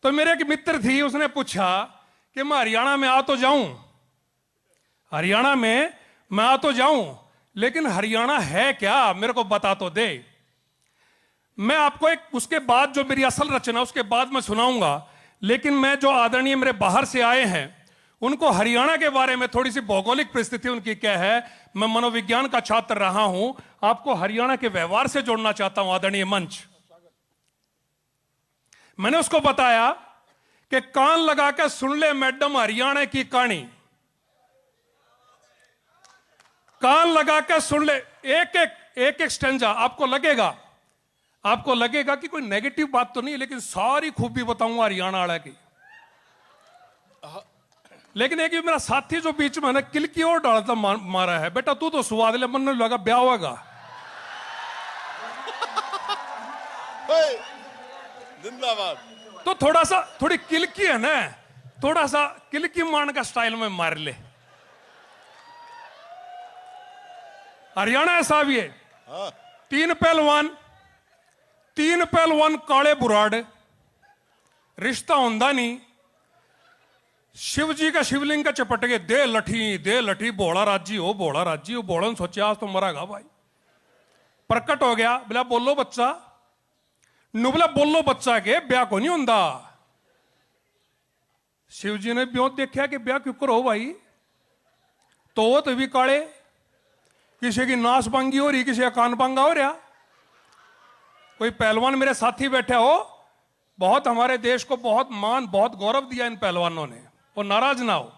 तो मेरे एक मित्र थी, उसने पूछा कि मैं हरियाणा में आ तो जाऊं, हरियाणा में मैं आ तो जाऊं, लेकिन हरियाणा है क्या, मेरे को बता तो दे। मैं आपको एक उसके बाद जो मेरी असल रचना उसके बाद मैं सुनाऊंगा, लेकिन मैं जो आदरणीय मेरे बाहर से आए हैं उनको हरियाणा के बारे में थोड़ी सी भौगोलिक परिस्थिति उनकी क्या है, मैं मनोविज्ञान का छात्र रहा हूं, आपको हरियाणा के व्यवहार से जोड़ना चाहता हूं। आदरणीय मंच, मैंने उसको बताया कि कान लगा के सुन ले मैडम हरियाणा की कहानी, कान लगा के सुन ले, एक एक स्टेंजा आपको लगेगा कि कोई नेगेटिव बात तो नहीं, लेकिन सारी खूबी बताऊंगा हरियाणा वाला की। लेकिन एक मेरा साथी जो बीच में किलकी और डालता मारा है, बेटा तू तो स्वाद ले, मन लगा ब्याह होगा। जिंदाबाद। तो थोड़ी किलकी है ना, थोड़ा सा किलकी मान का स्टाइल में मार ले। हरियाणा है साहब ये। तीन पहलवान काले बुराड़, रिश्ता होंदा नहीं। शिव जी का शिवलिंग का चपट के दे लठी भोला राजी हो, भोला ने सोचा आज तो मरागा भाई। प्रकट हो गया, बोला बोलो बच्चा, नुबला बोलो बच्चा के ब्याह को नहीं होंदा। शिव जी ने ब्यों देखा कि ब्याह क्यों करो भाई, तो भी काले, किसी की नाश बांगी हो रही, किसी का कान बांगा हो रहा। कोई पहलवान मेरे साथी बैठे हो, बहुत हमारे देश को बहुत मान बहुत गौरव दिया इन पहलवानों ने, और नाराज ना हो।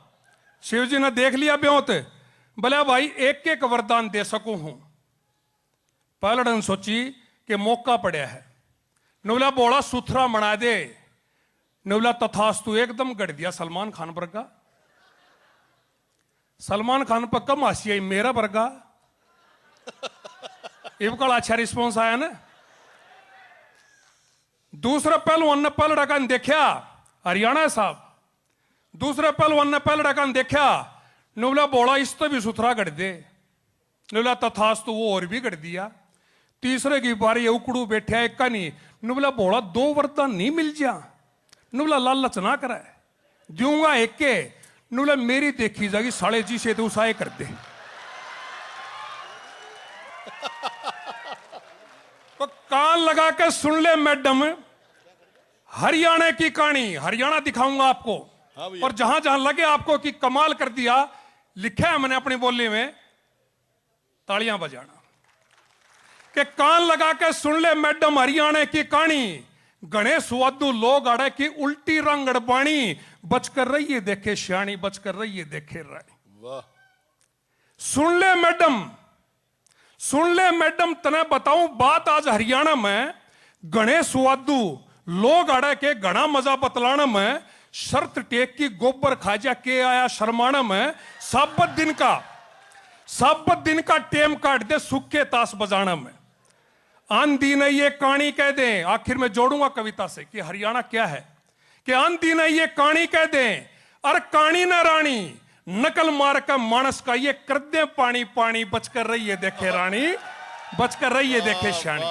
शिव जी ने देख लिया ब्योत, बोले भाई एक एक वरदान दे सकूं हूं। पहलड़न सोची कि मौका पड़ा है, नुबला बोला सुथरा बना दे। नुबला तथास्तु, एकदम गढ़ दिया सलमान खान पर का। सलमान खान पर कम हंसी आई, मेरा वर्गा इबका अच्छा रिस्पॉन्स आया ना। दूसरा पहलवान ने पहल रखा देखा, हरियाणा साहब, दूसरे पहलवान ने पहल रखा देखा, नुबला बोला इस तो भी सुथरा गढ़ दे। नुबला तथास्तु, वो और भी गढ़ दिया। तीसरे की बारी उकड़ू बैठा, एक का नहीं। नुबला बोला दो वरदान नहीं मिल जा, नुबला लालच ना करे, दूंगा एक के। नुबला मेरी देखी जाएगी साढ़े जी से तो उसाए कर दे। तो कान लगा के सुन ले मैडम हरियाणा की कहानी, हरियाणा दिखाऊंगा आपको। और जहां जहां लगे आपको कि कमाल कर दिया, लिखा है मैंने अपनी बोली में, तालियां बजाना। कि कान लगा के सुन ले मैडम हरियाणा की कहानी, गणेश स्वादु लोग आड़े की उल्टी रंगड़ बाणी, बचकर रहिए देखे श्याणी, बचकर रहिए देखे रानी। सुन ले मैडम तने बताऊं बात, आज हरियाणा में गणेश वादू लोग आड़े के घना मजा बतलाना में, शर्त टेक की गोबर खाजा के आया शर्माना में, साबत दिन का टेम काट दे सुखे ताश बजाना में। आंधी ने ये कहानी कह दे, आखिर में जोड़ूंगा कविता से कि हरियाणा क्या है, कि आंधी ने ये कहानी कह दे, अरे कहानी ना रानी, नकल मार का मानस का ये कर दे पानी पानी, बचकर रहिए देखे रानी, बचकर रहिए देखे श्याणी।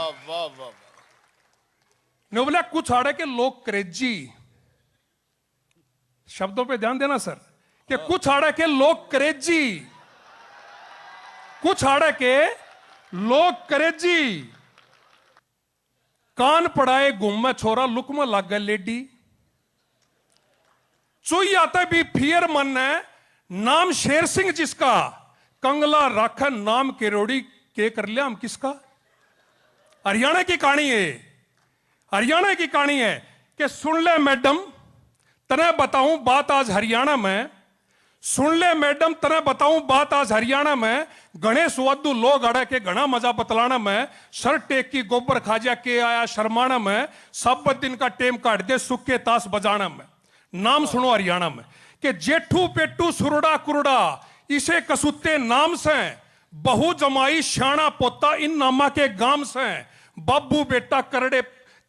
नोबला कुछ आड़े के लोग क्रेजी, शब्दों पे ध्यान देना सर, कि कुछ आड़े के लोग क्रेजी, कुछ आड़े के लोग क्रेजी, कान पड़ाए घूम में छोरा, लुक में लग गए लेडी। चुई आते भी फियर मन है, नाम शेर सिंह जिसका, कंगला राखन नाम केरोड़ी के कर लिया हम किसका। हरियाणा की कहानी है, हरियाणा की कहानी है कि सुन ले मैडम तने बताऊं बात आज हरियाणा में, सुन ले मैडम तने बताऊं बात आज हरियाणा में, गणेश वादू लोग अड़े के घना मजा बतलाना में, सर टेक की गोबर खाजा के आया शर्माना में, सब दिन का टेम काट दे सुख के ताश बजाना में। नाम सुनो हरियाणा में कि जेठू पेटू सुरड़ा कुरड़ा, इसे कसूते नाम से, बहु जमाई श्याणा पोता इन नामा के गाम से, बाबू बेटा करड़े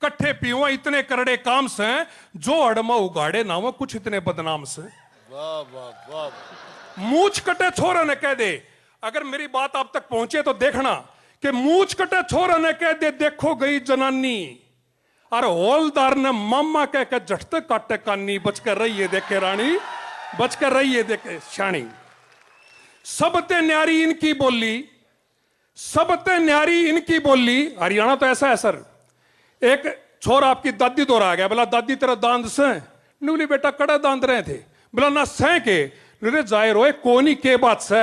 कट्ठे पीवा इतने करड़े काम से, जो अड़मा उगाड़े नाम कुछ इतने बदनाम से। वाह वाह वाह। मूछ कटे छोरा ने कह दे, अगर मेरी बात आप तक पहुंचे तो देखना कि मूछ कटे छोरा ने कह दे, देखो गई जनानी और हौलदार ने मामा कह के झटते काटे कानी, बचकर रहिए देखे रानी, बचकर रहिए देखे शानी। सबते न्यारी इनकी बोली, सबते न्यारी इनकी बोली। हरियाणा तो ऐसा है सर। एक छोरा आपकी दादी दौरा आ गया, बोला दादी तेरा दांत से नुली बेटा कड़ा दांत रहे थे, बोला ना सह के रे जाहिर हो कोनी के बात से,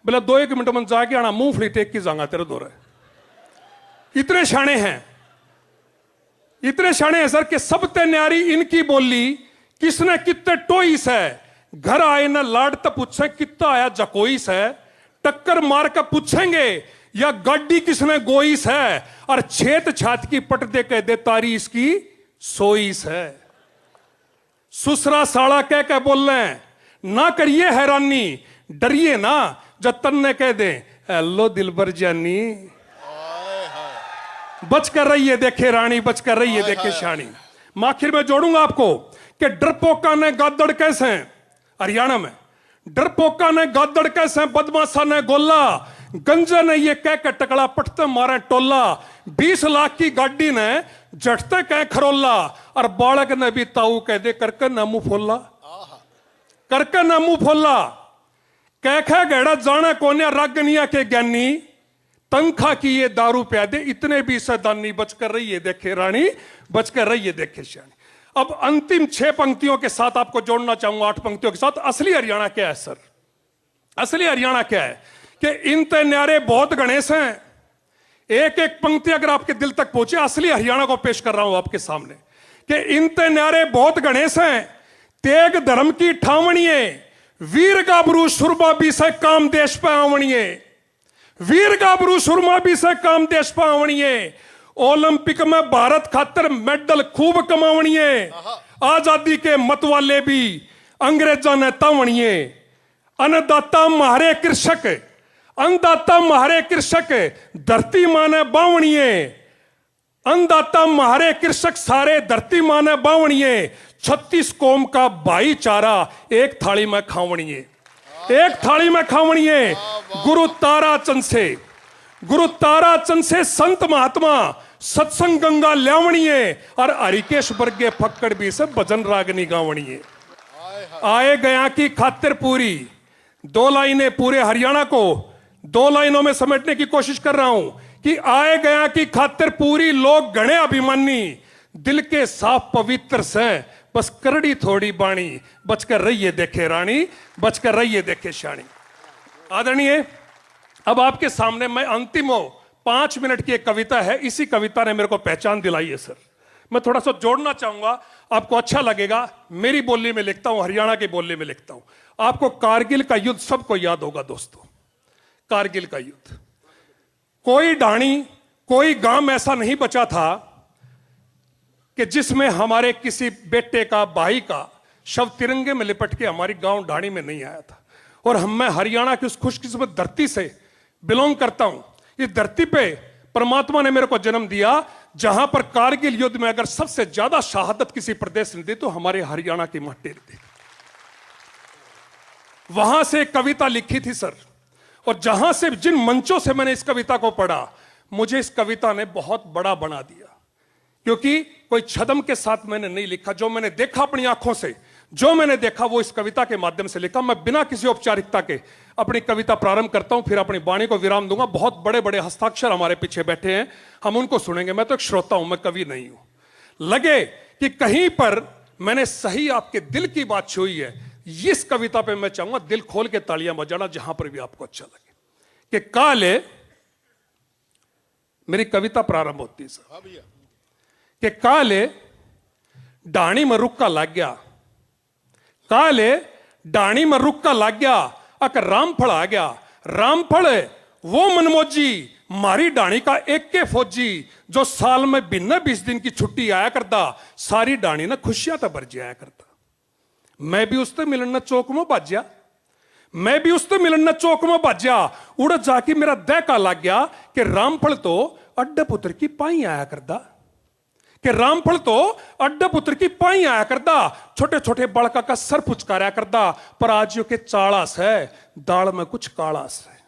बोला 2-1 मिनट में जाके आना मूंगफली टेक की जाऊंगा तेरे दौरे। इतने शाणे हैं, इतने शाणे हैं सर कि सबते न्यारी इनकी बोली। किसने कितने टोई से घर आए ना लाड तो पूछे कितना आया जकोई से, टक्कर मार कर पूछेंगे या गाड़ी किसने गोई से, और छेत छात की पट दे कह दे तारी इसकी सोई से। सुसरा साड़ा कह के बोल रहे हैं, ना करिए हैरानी, डरिए ना जब तन्ने कह दे हेलो दिलबर जानी। बच कर रहिए देखे रानी, बच कर रहिए देखे शानी। मैं आखिर में जोड़ूंगा आपको कि डरपोका ने गादड़ कैसे हैं हरियाणा में, डरपोका ने गादड़ कैसे, बदमाशा ने गोला, गंजा ने ये कह के टकड़ा पटते मारे टोला, 20 लाख की गाड़ी ने जटते कह खरोला, और बालक ने भी ताऊ कह दे करके ना मुंह फोला, करके ना मुंह फोला। कह गहड़ा जाना कोन्या रागनिया के ज्ञानी, तंखा की ये दारू प्यादे इतने भी सदानी। बचकर रहिए देखे रानी, बचकर रहिए देखे शानी। अब अंतिम 6 पंक्तियों के साथ आपको जोड़ना चाहूंगा, 8 पंक्तियों के साथ। असली हरियाणा क्या है सर? असली हरियाणा क्या है कि इन ते न्यारे बहुत गणेश हैं। एक एक पंक्ति अगर आपके दिल तक पहुंचे, असली हरियाणा को पेश कर रहा हूं आपके सामने कि इन ते न्यारे बहुत गणेश हैं। तेग धर्म की ठावणिए, वीर गाबरू सुरमा भी से काम देश पे आवणिए, वीर गाबरू सुरमा भी से काम देश पे आवणिए। ओलंपिक में भारत खातर मेडल खूब कमावणिए, आजादी के मतवाले भी अंग्रेजों ने तावणिए। अन्नदाता म्हारे कृषक, अन्नदाता म्हारे कृषक, धरती माने बावणिए, अन्नदाता म्हारे कृषक सारे धरती माने बावणिए। 36 कौम का भाईचारा एक थाली में खावणिए, एक थाली में खावणिए। गुरु ताराचंद से, गुरु ताराचंद से संत महात्मा सत्संग गंगा ल्यावणिए, और हरिकेश वर्गे फक्कड़ भी से भजन रागनी गावणिए। आए गया की खातिर पूरी 2 लाइनें पूरे हरियाणा को 2 लाइनों में समेटने की कोशिश कर रहा हूं कि आए गया की खातिर पूरी लोग गणे अभिमानी, दिल के साफ पवित्र से बस करड़ी थोड़ी बाणी। बचकर रहिए देखे रानी, बचकर रहिए देखे शानी। आदरणीय, अब आपके सामने मैं अंतिम 5 मिनट की एक कविता है। इसी कविता ने मेरे को पहचान दिलाई है सर। मैं थोड़ा सा जोड़ना चाहूंगा, आपको अच्छा लगेगा। मेरी बोली में लिखता हूं, हरियाणा की बोली में लिखता हूं। आपको कारगिल का युद्ध सबको याद होगा दोस्तों, कारगिल का युद्ध। कोई ढाणी, कोई गांव ऐसा नहीं बचा था कि जिसमें हमारे किसी बेटे का, भाई का शव तिरंगे में लिपट के हमारी गांव ढाणी में नहीं आया था। और मैं हरियाणा की उस खुशकिस्मत धरती से बिलोंग करता हूं। इस धरती पे परमात्मा ने मेरे को जन्म दिया, जहां पर कारगिल युद्ध में अगर सबसे ज्यादा शहादत किसी प्रदेश ने दी तो हमारे हरियाणा की माटी दी। वहां से एक कविता लिखी थी सर, और जहां से, जिन मंचों से मैंने इस कविता को पढ़ा, मुझे इस कविता ने बहुत बड़ा बना दिया। क्योंकि कोई छदम के साथ मैंने नहीं लिखा, जो मैंने देखा अपनी आंखों से, जो मैंने देखा वो इस कविता के माध्यम से लिखा। मैं बिना किसी औपचारिकता के अपनी कविता प्रारंभ करता हूं, फिर अपनी वाणी को विराम दूंगा। बहुत बड़े बड़े हस्ताक्षर हमारे पीछे बैठे हैं, हम उनको सुनेंगे। मैं तो एक श्रोता हूं, मैं कवि नहीं हूं। लगे कि कहीं पर मैंने सही आपके दिल की बात छुई है, इस कविता पे मैं चाहूंगा दिल खोल के तालियां बजाना, जहां पर भी आपको अच्छा लगे। कि काले, मेरी कविता प्रारंभ होती है सर, कि काले ढाणी में रुक्का लग गया, काले ढाणी में रुक्का लग गया, अक रामफल आ गया। रामफल वो मनमोजी, मारी ढाणी का एक के फौजी, जो साल में बिना 20 दिन की छुट्टी आया करता, सारी ढाणी ना खुशियां तो भर जाया करता। मैं भी उससे मिलन चौक में बाज्या, मैं भी उससे मिलन चौक में बाज्या। उड़ जाके मेरा दहका लग गया कि रामफल तो अड्डा पुत्र की पाई आया करता, कि रामफल तो अड्डा पुत्र की पाई आया करता। छोटे छोटे बड़का का सर पुचकारा करता, पर आज यो के चाड़ास है, दाल में कुछ काड़ास है,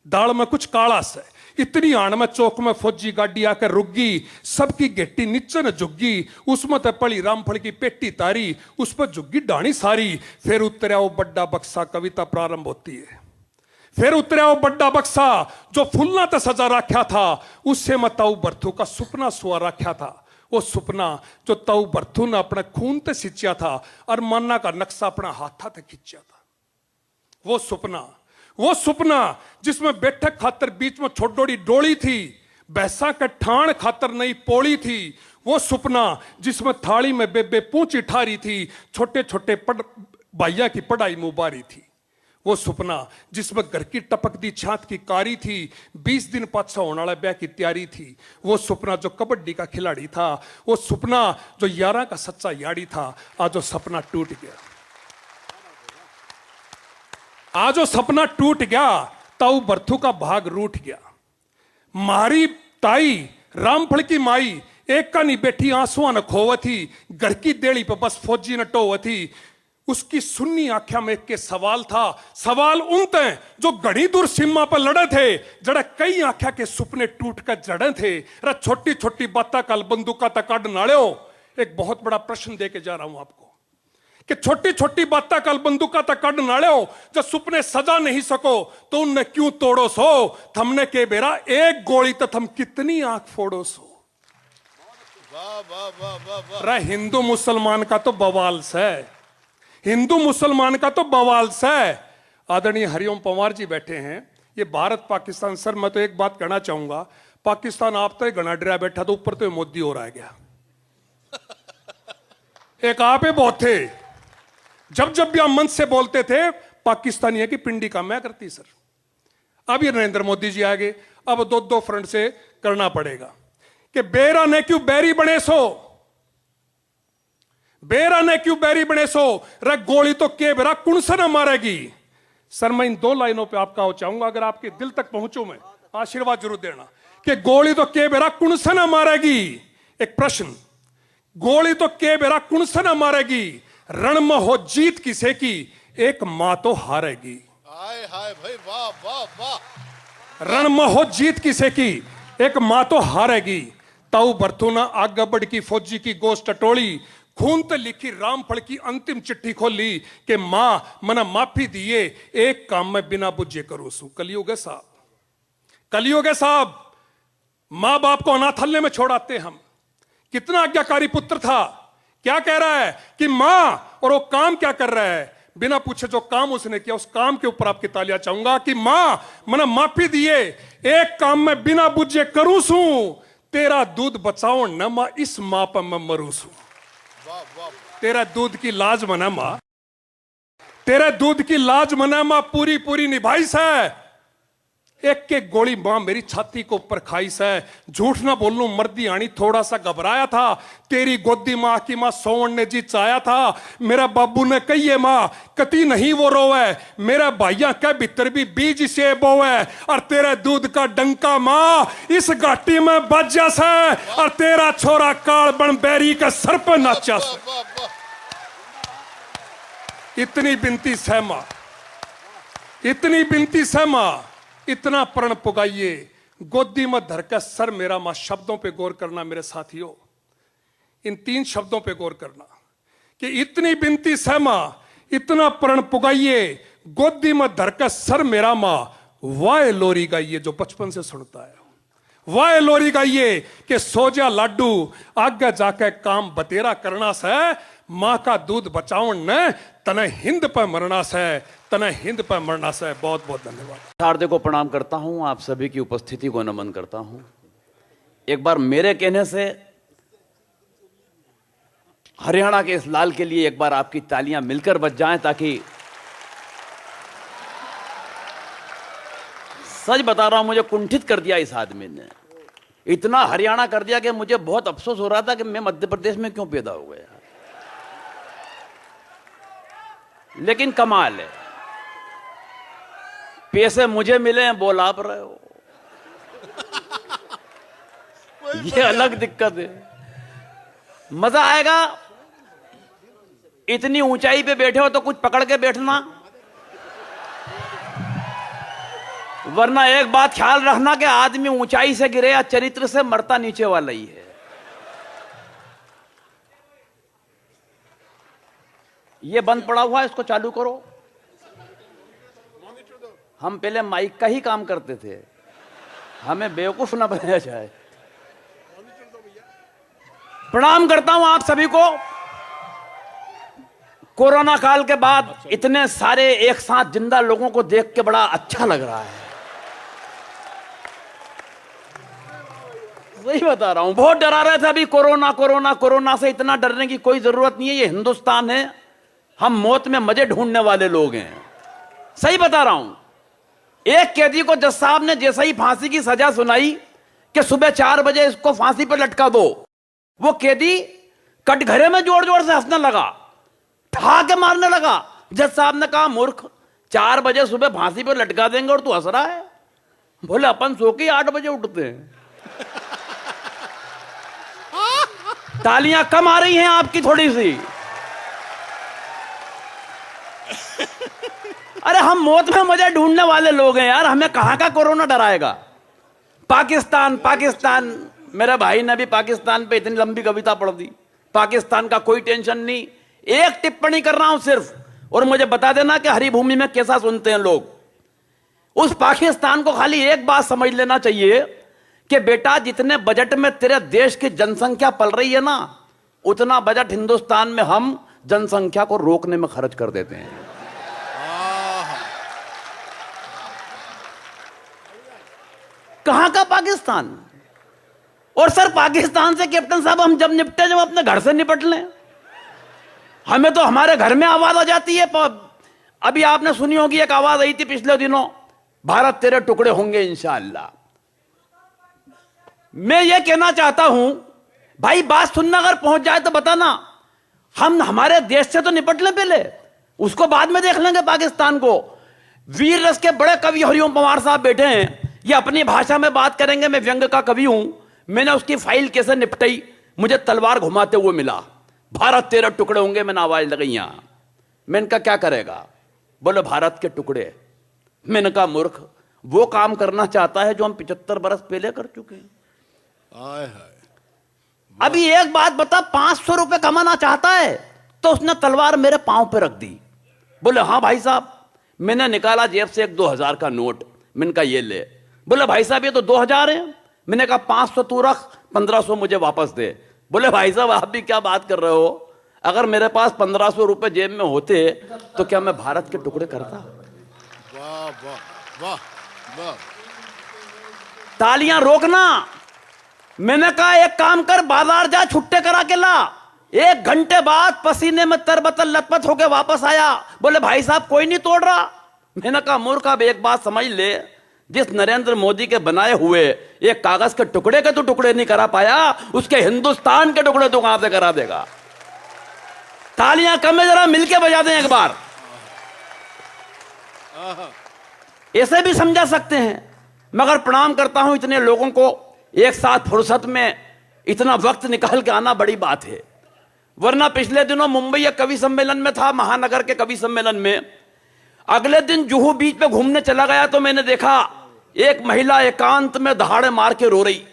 दाल में कुछ काड़ास है। इतनी आण में चौक में फौजी गाड़ी आकर रुकी, सबकी गेटी नीचे न झुग्गी, उसमें तो पड़ी रामफल की पेटी तारी, उस पर झुग्गी डाणी सारी। फिर उतरा वो बड्डा बक्सा, कविता प्रारंभ होती है। फिर उतरा वो बड्डा बक्सा जो फुलना तो सजा रखा था, उससे मैं ताऊ बर्थू का सुपना सुआ रखा था। वो सुपना जो ताऊ बर्थू ने अपने खून ते सिंचा था और माना का नक्शा अपना हाथा ते खींचा था। वो सुपना जिसमें बैठक खातर बीच में छोटोड़ी डोली थी, बैसा के ठाण खातर नई पोड़ी थी। वो सुपना जिसमें थाली में बेबे पूंछ ठारी थी, छोटे छोटे भाइया की पढ़ाई मुबारी थी। वो सुपना जिसमें घर की टपक दी छात की कारी थी, 20 दिन पाछा होने वाला ब्याह की तैयारी थी। वो सुपना जो कबड्डी का खिलाड़ी था, वो सुपना जो 11 का सच्चा यारी था, आज वो सपना टूट गया। आज वो सपना टूट गया, ताऊ बर्थू का भाग रूठ गया। मारी ताई रामफल की माई एक का नहीं बैठी आंसुआ न खोवथी, घर की देड़ी पर बस फौजी न टोवथी। उसकी सुन्नी आंखों में एक के सवाल था, सवाल उन ते जो घड़ी दूर सीमा पर लड़े थे, जड़ा कई आंखों के सुपने टूट कर जड़े थे। रे छोटी छोटी बातें कल बंदूका तक काट नाले हो। एक बहुत बड़ा प्रश्न दे के जा रहा हूं आपको कि छोटी छोटी बातें कल बंदूका तक काट नाले हो, जब सुपने सजा नहीं सको तो उनने क्यों तोड़ो सो। थमने के बेरा एक गोली तो थम कितनी आंख फोड़ो सो। वाह वाह वाह वाह वाह। रे हिंदू मुसलमान का तो बवाल से, हिंदू मुसलमान का तो बवाल से। आदरणीय हरिओम पंवार जी बैठे हैं। ये भारत पाकिस्तान, सर मैं तो एक बात कहना चाहूंगा, पाकिस्तान आप तो गणा डरा बैठा, तो ऊपर तो मोदी हो रहा है गया। एक आप ही बहुत थे, जब जब भी हम मंच से बोलते थे पाकिस्तानी की पिंडी का मैं करती सर। अब ये नरेंद्र मोदी जी आ गए, अब दो फ्रंट से करना पड़ेगा कि बेरा ने क्यों बैरी बने सो, बेरा ने क्यों बैरी बने सो, रे गोली तो के बेरा कुण से न मारेगी। सर मैं इन 2 लाइनों पे आपका चाहूंगा, अगर आपके दिल तक पहुंचू मैं आशीर्वाद जरूर देना कि गोली तो के बेरा कुण से न मारेगी। एक प्रश्न, गोली तो के बेरा कुण से न मारेगी, रण में हो जीत किसे की, एक मां तो हारेगी। हाय हाय भाई, वाह वाह वाह। रण में हो जीत किसे की, एक मां तो हारेगी। ताऊ बर्थू ने आगे बढ़ की फौजी की गोश्त टटोली, खून ते लिखी रामफल की अंतिम चिट्ठी खोली कि मां मना माफी दिए, एक काम में बिना बुझे करूं सू। कलयुग है साहब, कलयुग है साहब। मां बाप को अनाथल्य में छोड़ाते हम। कितना आज्ञाकारी पुत्र था, क्या कह रहा है कि मां, और वो काम क्या कर रहा है, बिना पूछे जो काम उसने किया उस काम के ऊपर आपकी तालियां चाहूंगा कि मां मना माफी दिए, एक काम में बिना बुझे करूं सू, तेरा दूध बचाओ न मां, इस मां पर मैं मरू सू। तेरा दूध की लाज मना मां, तेरे दूध की लाज मना मां, पूरी पूरी निभाई से। एक एक गोली मां मेरी छाती को ऊपर खाई से। झूठ ना बोलूं मर्दी आनी थोड़ा सा घबराया था, तेरी गोदी मां की मां सोवन ने जी चाया था। मेरा बाबू ने कही मां कति नहीं वो रोवे, मेरा भाइया के भीतर भी बीज से बोवे, और तेरे दूध का डंका मां इस घाटी में बजा से, और तेरा छोरा काल बन बैरी के सर पर नाचा से। इतनी बिनती सहमा, इतनी बिनती सहमा, इतना प्रण पुगाइए, गोदी में धरकर सर मेरा मां। शब्दों पे गौर करना मेरे साथियों, इन 3 शब्दों पे गौर करना कि इतनी बिनती सहमा, इतना प्रण पुगाइए, गोदी में धरकर सर मेरा मां। वाह लोरी गाइए जो बचपन से सुनता है, वाह लोरी गाइए कि सो जा लाडू, आगे जाके काम बतेरा करना से, मां का दूध बचाओ न, तने हिंद पर मरना से, तने हिंद पर मरना से। बहुत बहुत धन्यवाद। शारदे को प्रणाम करता हूं, आप सभी की उपस्थिति को नमन करता हूं। एक बार मेरे कहने से हरियाणा के इस लाल के लिए एक बार आपकी तालियां मिलकर बज जाएं, ताकि सच बता रहा हूं, मुझे कुंठित कर दिया इस आदमी ने, इतना हरियाणा कर दिया कि मुझे बहुत अफसोस हो रहा था कि मैं मध्य प्रदेश में क्यों पैदा हो गया। लेकिन कमाल है, पैसे मुझे मिले हैं, बोल आप रहे हो, ये अलग दिक्कत है। मजा आएगा, इतनी ऊंचाई पे बैठे हो तो कुछ पकड़ के बैठना, वरना एक बात ख्याल रखना कि आदमी ऊंचाई से गिरे या चरित्र से मरता नीचे वाला ही है। ये बंद पड़ा हुआ है, इसको चालू करो। हम पहले माइक का ही काम करते थे, हमें बेवकूफ ना बनाया जाए। प्रणाम करता हूं आप सभी को। कोरोना काल के बाद इतने सारे एक साथ जिंदा लोगों को देख के बड़ा अच्छा लग रहा है। वही बता रहा हूं, बहुत डरा रहे थे अभी कोरोना कोरोना कोरोना से। इतना डरने की कोई जरूरत नहीं है, ये हिंदुस्तान है, हम मौत में मजे ढूंढने वाले लोग हैं। सही बता रहा हूं। एक कैदी को जज साहब ने जैसे ही फांसी की सजा सुनाई कि सुबह 4 बजे इसको फांसी पर लटका दो, वो कैदी कटघरे में जोर जोर से हंसने लगा, ठहाके मारने लगा। जज साहब ने कहा, मूर्ख, 4 बजे सुबह फांसी पर लटका देंगे और तू हंस रहा है? बोले, अपन सो के 8 बजे उठते हैं। तालियां कम आ रही हैं आपकी थोड़ी सी। अरे हम मौत में मजा ढूंढने वाले लोग हैं यार, हमें कहां का कोरोना डराएगा। पाकिस्तान पाकिस्तान, मेरे भाई ने भी पाकिस्तान पे इतनी लंबी कविता पढ़ दी। पाकिस्तान का कोई टेंशन नहीं, एक टिप्पणी कर रहा हूं सिर्फ, और मुझे बता देना कि हरी भूमि में कैसा सुनते हैं लोग। उस पाकिस्तान को खाली एक बात समझ लेना चाहिए कि बेटा, जितने बजट में तेरे देश की जनसंख्या पल रही है ना, उतना बजट हिंदुस्तान में हम जनसंख्या को रोकने में खर्च कर देते हैं। कहां का पाकिस्तान? और सर, पाकिस्तान से कैप्टन साहब हम जब निपटे, जब अपने घर से निपट लें। हमें तो हमारे घर में आवाज आ जाती है। अभी आपने सुनी होगी, एक आवाज आई थी पिछले दिनों, भारत तेरे टुकड़े होंगे इंशाअल्लाह। मैं ये कहना चाहता हूं, भाई बात सुनना अगर पहुंच जाए तो बताना। हम हमारे देश से तो निपट लें पहले, उसको बाद में देख लेंगे पाकिस्तान को। वीर रस के बड़े कवि हरिओम पवार साहब बैठे हैं, ये अपनी भाषा में बात करेंगे। मैं व्यंग का कवि हूं, मैंने उसकी फाइल कैसे निपटाई, मुझे तलवार घुमाते हुए मिला। भारत तेरे टुकड़े होंगे, मैंने आवाज लगाई यहां। मैंने कहा क्या करेगा? बोले भारत के टुकड़े। मैंने कहा मूर्ख, वो काम करना चाहता है जो हम 75 बरस पहले कर चुके हैं। अभी एक बात बता, 500 रुपए कमाना चाहता है तो उसने तलवार मेरे पांव पे रख दी। बोले हाँ भाई साहब। मैंने निकाला जेब से एक 2000 का नोट, मैंने कहा ये ले। बोले भाई साहब ये तो 2000 है। मैंने कहा 500 तू रख, 1500 मुझे वापस दे। बोले भाई साहब आप भी क्या बात कर रहे हो, अगर मेरे पास 1500 रुपए जेब में होते तो क्या मैं भारत के टुकड़े करता? वाह वाह वाह वाह। तालियां रोकना। मैंने कहा एक काम कर, बाजार जा, छुट्टे करा के ला। 1 घंटे बाद पसीने में तरबतर लथपथ होके वापस आया। बोले भाई साहब कोई नहीं तोड़ रहा। मैंने कहा मूर्ख, अब एक बात समझ ले, जिस नरेंद्र मोदी के बनाए हुए एक कागज के टुकड़े के तू टुकड़े नहीं करा पाया, उसके हिंदुस्तान के टुकड़े तू कहां से करा देगा? तालियां कम है, जरा मिलके बजा दें एक बार। ऐसे भी समझा सकते हैं। मगर प्रणाम करता हूं इतने लोगों को एक साथ फुर्सत में इतना वक्त निकाल के आना बड़ी बात है। वरना पिछले दिनों मुंबई एक कवि सम्मेलन में था, महानगर के कवि सम्मेलन में। अगले दिन जुहू बीच पे घूमने चला गया तो मैंने देखा एक महिला एकांत में दहाड़े मार के रो रही।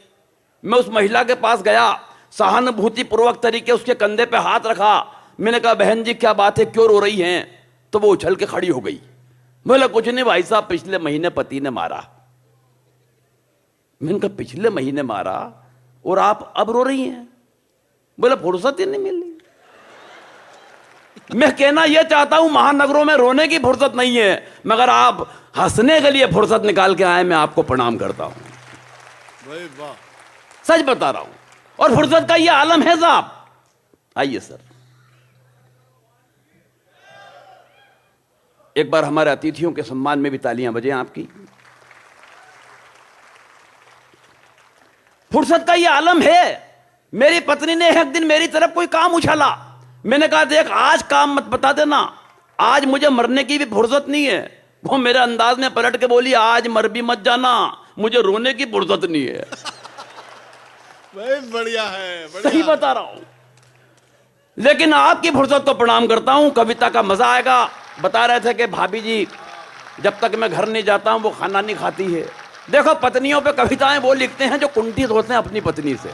मैं उस महिला के पास गया, सहानुभूति पूर्वक तरीके उसके कंधे पे हाथ रखा। मैंने कहा बहन जी क्या बात है, क्यों रो रही हैं? तो वो उछल के खड़ी हो गई। बोला कुछ नहीं भाई साहब, पिछले महीने पति ने मारा। मैंने कहा पिछले महीने मारा और आप अब रो रही हैं? बोले फुर्सत ही नहीं मिली। मैं कहना यह चाहता हूं, महानगरों में रोने की फुर्सत नहीं है, मगर आप हंसने के लिए फुर्सत निकाल के आए, मैं आपको प्रणाम करता हूं। भाई वाह, सच बता रहा हूं। और फुर्सत का यह आलम है साहब। आइए सर, एक बार हमारे अतिथियों के सम्मान में भी तालियां बजें आपकी। फुर्सत का यह आलम है। मेरी पत्नी ने एक दिन मेरी तरफ कोई काम उछाला। मैंने कहा देख आज काम मत बता देना, आज मुझे मरने की भी फुर्सत नहीं है। वो मेरे अंदाज में पलट के बोली आज मर भी मत जाना, मुझे रोने की फुर्सत नहीं है। भाई बढ़िया है, सही बता रहा हूं। लेकिन आपकी फुर्सत तो प्रणाम करता हूं। कविता का मजा आएगा। बता रहे थे कि भाभी जी जब तक मैं घर नहीं जाता हूं वो खाना नहीं खाती है। देखो पत्नियों पे कविताएं वो लिखते हैं जो कुंठित होते हैं अपनी पत्नी से।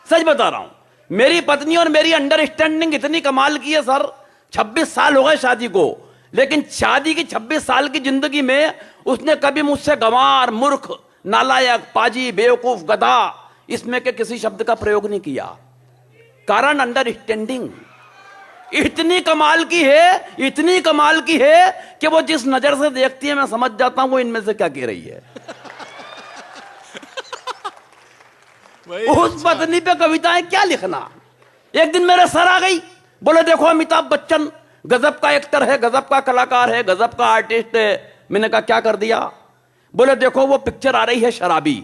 सच बता रहा हूं, मेरी पत्नी और मेरी अंडरस्टैंडिंग इतनी कमाल की है सर। 26 साल हो गए शादी को, लेकिन शादी की 26 साल की जिंदगी में उसने कभी मुझसे गंवार, मूर्ख, नालायक, पाजी, बेवकूफ, गधा इसमें के किसी शब्द का प्रयोग नहीं किया। कारण अंडरस्टैंडिंग इतनी कमाल की है, इतनी कमाल की है कि वो जिस नजर से देखती है मैं समझ जाता हूं वो इनमें से क्या कह रही है। उस पत्नी पे कविताएं क्या लिखना। एक दिन मेरे सर आ गई, बोले देखो अमिताभ बच्चन गजब का एक्टर है, गजब का कलाकार है, गजब का आर्टिस्ट है। मैंने कहा क्या कर दिया? बोले देखो वो पिक्चर आ रही है शराबी,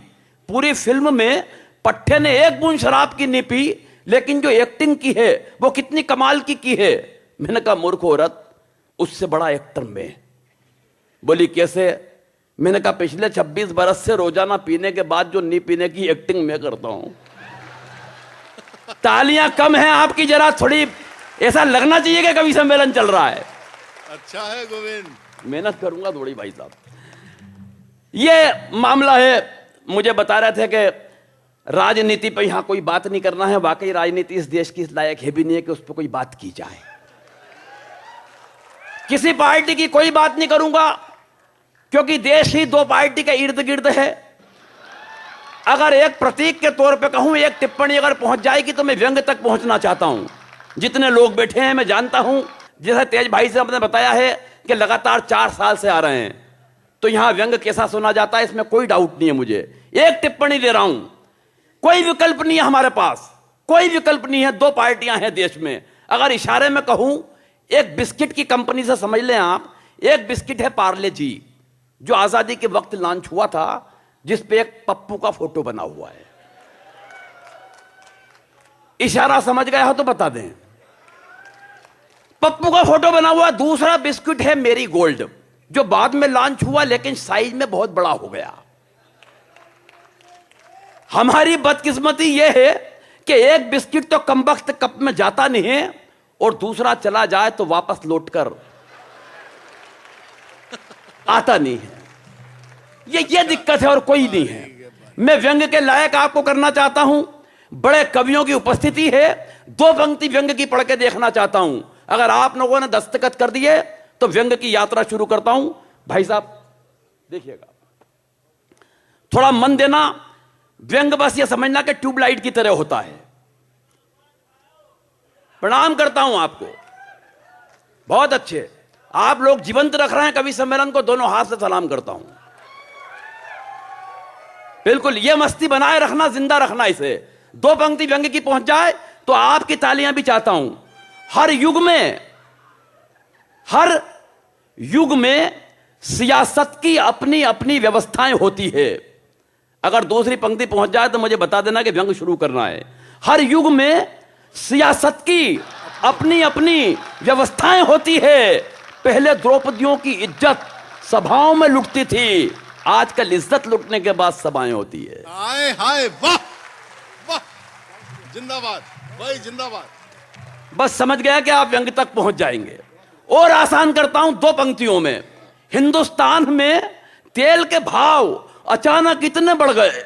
पूरी फिल्म में पट्टे ने एक बूंद शराब की नहीं पी, लेकिन जो एक्टिंग की है वो कितनी कमाल की है। मैंने कहा मूर्ख औरत, उससे बड़ा एक्टर में। बोली कैसे? मैंने कहा पिछले 26 बरस से रोजाना पीने के बाद जो नहीं पीने की एक्टिंग मैं करता हूं। तालियां कम हैं आपकी, जरा थोड़ी ऐसा लगना चाहिए कि कवि सम्मेलन चल रहा है। अच्छा है गोविंद, मेहनत करूंगा थोड़ी भाई साहब। ये मामला है, मुझे बता रहे थे कि राजनीति पे यहां कोई बात नहीं करना है। वाकई राजनीति इस देश की इस लायक है भी नहीं है कि उस पर कोई बात की जाए। किसी पार्टी की कोई बात नहीं करूंगा, क्योंकि देश ही दो पार्टी के इर्द गिर्द है। अगर एक प्रतीक के तौर पे कहूं, एक टिप्पणी अगर पहुंच जाएगी तो मैं व्यंग तक पहुंचना चाहता हूं। जितने लोग बैठे हैं मैं जानता हूं, जैसे तेज भाई से हमने बताया है कि लगातार 4 साल से आ रहे हैं, तो यहां व्यंग कैसा सुना जाता है इसमें कोई डाउट नहीं है मुझे। एक टिप्पणी दे रहा हूं, कोई विकल्प नहीं है हमारे पास, कोई विकल्प नहीं है। 2 पार्टियां हैं देश में। अगर इशारे में कहूं, एक बिस्किट की कंपनी से समझ लें आप, एक बिस्किट है पार्ले जी, जो आजादी के वक्त लॉन्च हुआ था, जिस पे एक पप्पू का फोटो बना हुआ है। इशारा समझ गया हो तो बता दें। पप्पू का फोटो बना हुआ। दूसरा बिस्किट है मेरी गोल्ड, जो बाद में लॉन्च हुआ लेकिन साइज में बहुत बड़ा हो गया। हमारी बदकिस्मती यह है कि एक बिस्किट तो कमबख्त कप में जाता नहीं है, और दूसरा चला जाए तो वापस लौटकर आता नहीं है। ये दिक्कत है और कोई नहीं है। मैं व्यंग के लायक आपको करना चाहता हूं। बड़े कवियों की उपस्थिति है, 2 पंक्ति व्यंग की पढ़ के देखना चाहता हूं। अगर आप लोगों ने दस्तखत कर दिए तो व्यंग की यात्रा शुरू करता हूं। भाई साहब देखिएगा, थोड़ा मन देना। व्यंग बस ये समझना कि ट्यूबलाइट की तरह होता है। प्रणाम करता हूं आपको, बहुत अच्छे। आप लोग जीवंत रख रहे हैं कवि सम्मेलन को, दोनों हाथ से सलाम करता हूं। बिल्कुल ये मस्ती बनाए रखना, जिंदा रखना इसे। 2 पंक्ति व्यंग की पहुंच जाए तो आपकी तालियां भी चाहता हूं। हर युग में सियासत की अपनी अपनी व्यवस्थाएं होती है। अगर दूसरी पंक्ति पहुंच जाए तो मुझे बता देना कि व्यंग शुरू करना है। हर युग में सियासत की अपनी अपनी व्यवस्थाएं होती है। पहले द्रौपदियों की इज्जत सभाओं में लुटती थी, आजकल इज्जत लुटने के बाद सभाएं होती है। हाय हाय, वाह वाह, जिंदाबाद भाई, जिंदाबाद। बस समझ गया कि आप व्यंग तक पहुंच जाएंगे। और आसान करता हूं 2 पंक्तियों में। हिंदुस्तान में तेल के भाव अचानक इतने बढ़ गए,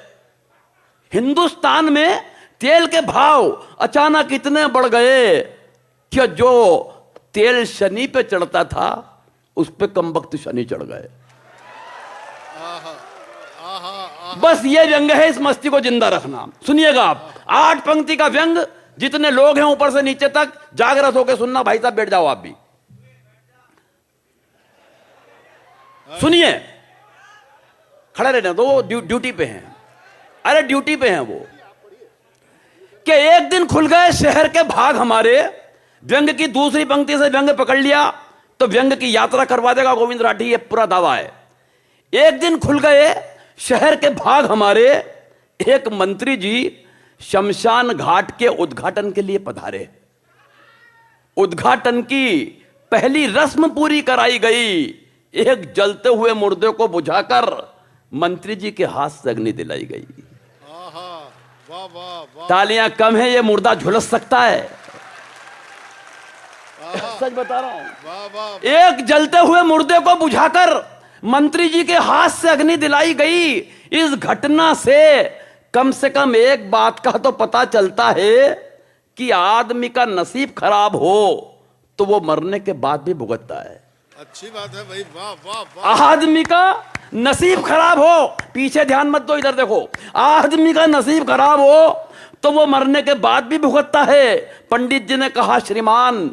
हिंदुस्तान में तेल के भाव अचानक इतने बढ़ गए कि जो तेल शनि पे चढ़ता था उस पे कमबख्त शनि चढ़ गए। बस ये व्यंग है, इस मस्ती को जिंदा रखना। सुनिएगा आप, 8 पंक्ति का व्यंग। जितने लोग हैं ऊपर से नीचे तक जागृत होकर सुनना। भाई साहब बैठ जाओ आप भी, सुनिए। खड़े रहना दो, वो ड्यूटी पे हैं। अरे ड्यूटी पे हैं वो। कि एक दिन खुल गए शहर के भाग हमारे। व्यंग की दूसरी पंक्ति से व्यंग पकड़ लिया तो व्यंग की यात्रा करवा देगा गोविंद राठी, ये पूरा दावा है। एक दिन खुल गए शहर के भाग हमारे, एक मंत्री जी शमशान घाट के उद्घाटन के लिए पधारे। उद्घाटन की पहली रस्म पूरी कराई गई। एक जलते हुए मुर्दे को बुझाकर मंत्री जी के हाथ से अग्नि दिलाई गई। वाह वाह वाह, तालियां कम है, ये मुर्दा झुलस सकता है। सच बता रहा हूं। वाह वाह एक जलते हुए मुर्दे को बुझाकर मंत्री जी के हाथ से अग्नि दिलाई गई। इस घटना से कम एक बात का तो पता चलता है कि आदमी का नसीब खराब हो तो वो मरने के बाद भी भुगतता है। अच्छी बात है भाई, वाह वाह वाह। आदमी का नसीब खराब हो, पीछे ध्यान मत दो, इधर देखो, आदमी का नसीब खराब हो तो वो मरने के बाद भी भुगतता है। पंडित जी ने कहा, श्रीमान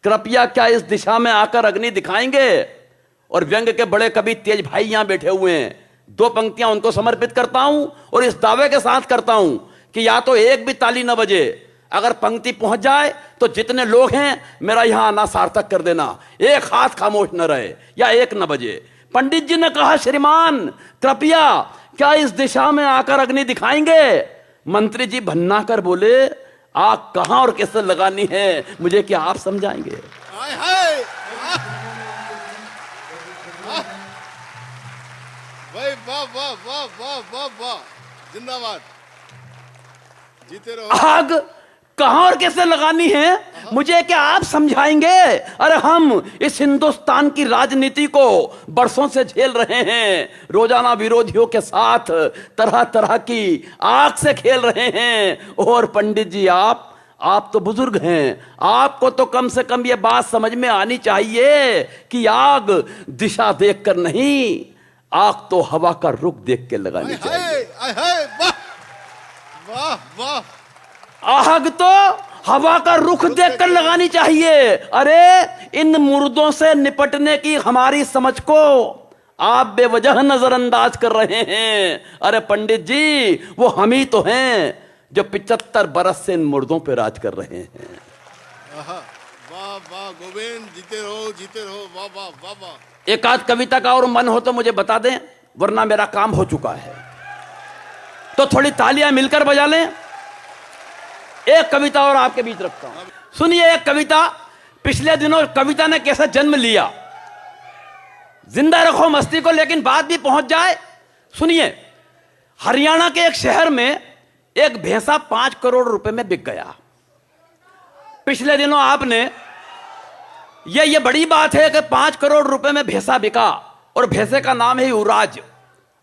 कृपया क्या इस दिशा में आकर अग्नि दिखाएंगे? और व्यंग के बड़े कवि तेज भाई यहां बैठे हुए हैं, दो पंक्तियां उनको समर्पित करता हूं और इस दावे के साथ करता हूं कि या तो एक भी ताली न बजे, अगर पंक्ति पहुंच जाए तो जितने लोग हैं मेरा यहां आना सार्थक कर देना, एक हाथ खामोश न रहे या एक न बजे। पंडित जी ने कहा, श्रीमान कृपया क्या इस दिशा में आकर अग्नि दिखाएंगे? मंत्री जी भन्ना कर बोले, आग कहां और कैसे लगानी है मुझे क्या आप समझाएंगे? हाय हाय भाई, वाह वाह वाह वाह वाह वाह, जिंदाबाद, जीते रहो। आग कहां और कैसे लगानी है मुझे क्या आप समझाएंगे? अरे हम इस हिंदुस्तान की राजनीति को बरसों से झेल रहे हैं, रोजाना विरोधियों के साथ तरह तरह की आग से खेल रहे हैं। और पंडित जी आप तो बुजुर्ग हैं, आपको तो कम से कम ये बात समझ में आनी चाहिए कि आग दिशा देखकर नहीं, आग तो हवा का रुख देख के लगानी चाहिए। हाय हाय, वाह वाह वाह, आग तो हवा का रुख देखकर लगानी चाहिए। अरे इन मुर्दों से निपटने की हमारी समझ को आप बेवजह नजरअंदाज कर रहे हैं। अरे पंडित जी, वो हम ही तो हैं जो 75 बरस से इन मुर्दों पे राज कर रहे हैं। वाह वाह गोविंद, जीते रहो, वाह वाह वाह वाह। एक आध कविता का और मन हो तो मुझे बता दें, वरना मेरा काम हो चुका है। तो थोड़ी तालियां मिलकर बजा लें। एक कविता और आपके बीच रखता हूं, सुनिए। एक कविता, पिछले दिनों कविता ने कैसे जन्म लिया, जिंदा रखो मस्ती को लेकिन बात भी पहुंच जाए। सुनिए, हरियाणा के एक शहर में एक भैंसा 5 करोड़ रुपए में बिक गया। पिछले दिनों आपने ये बड़ी बात है कि 5 करोड़ रुपए में भैंसा बिका, और भैंसे का नाम है युवराज।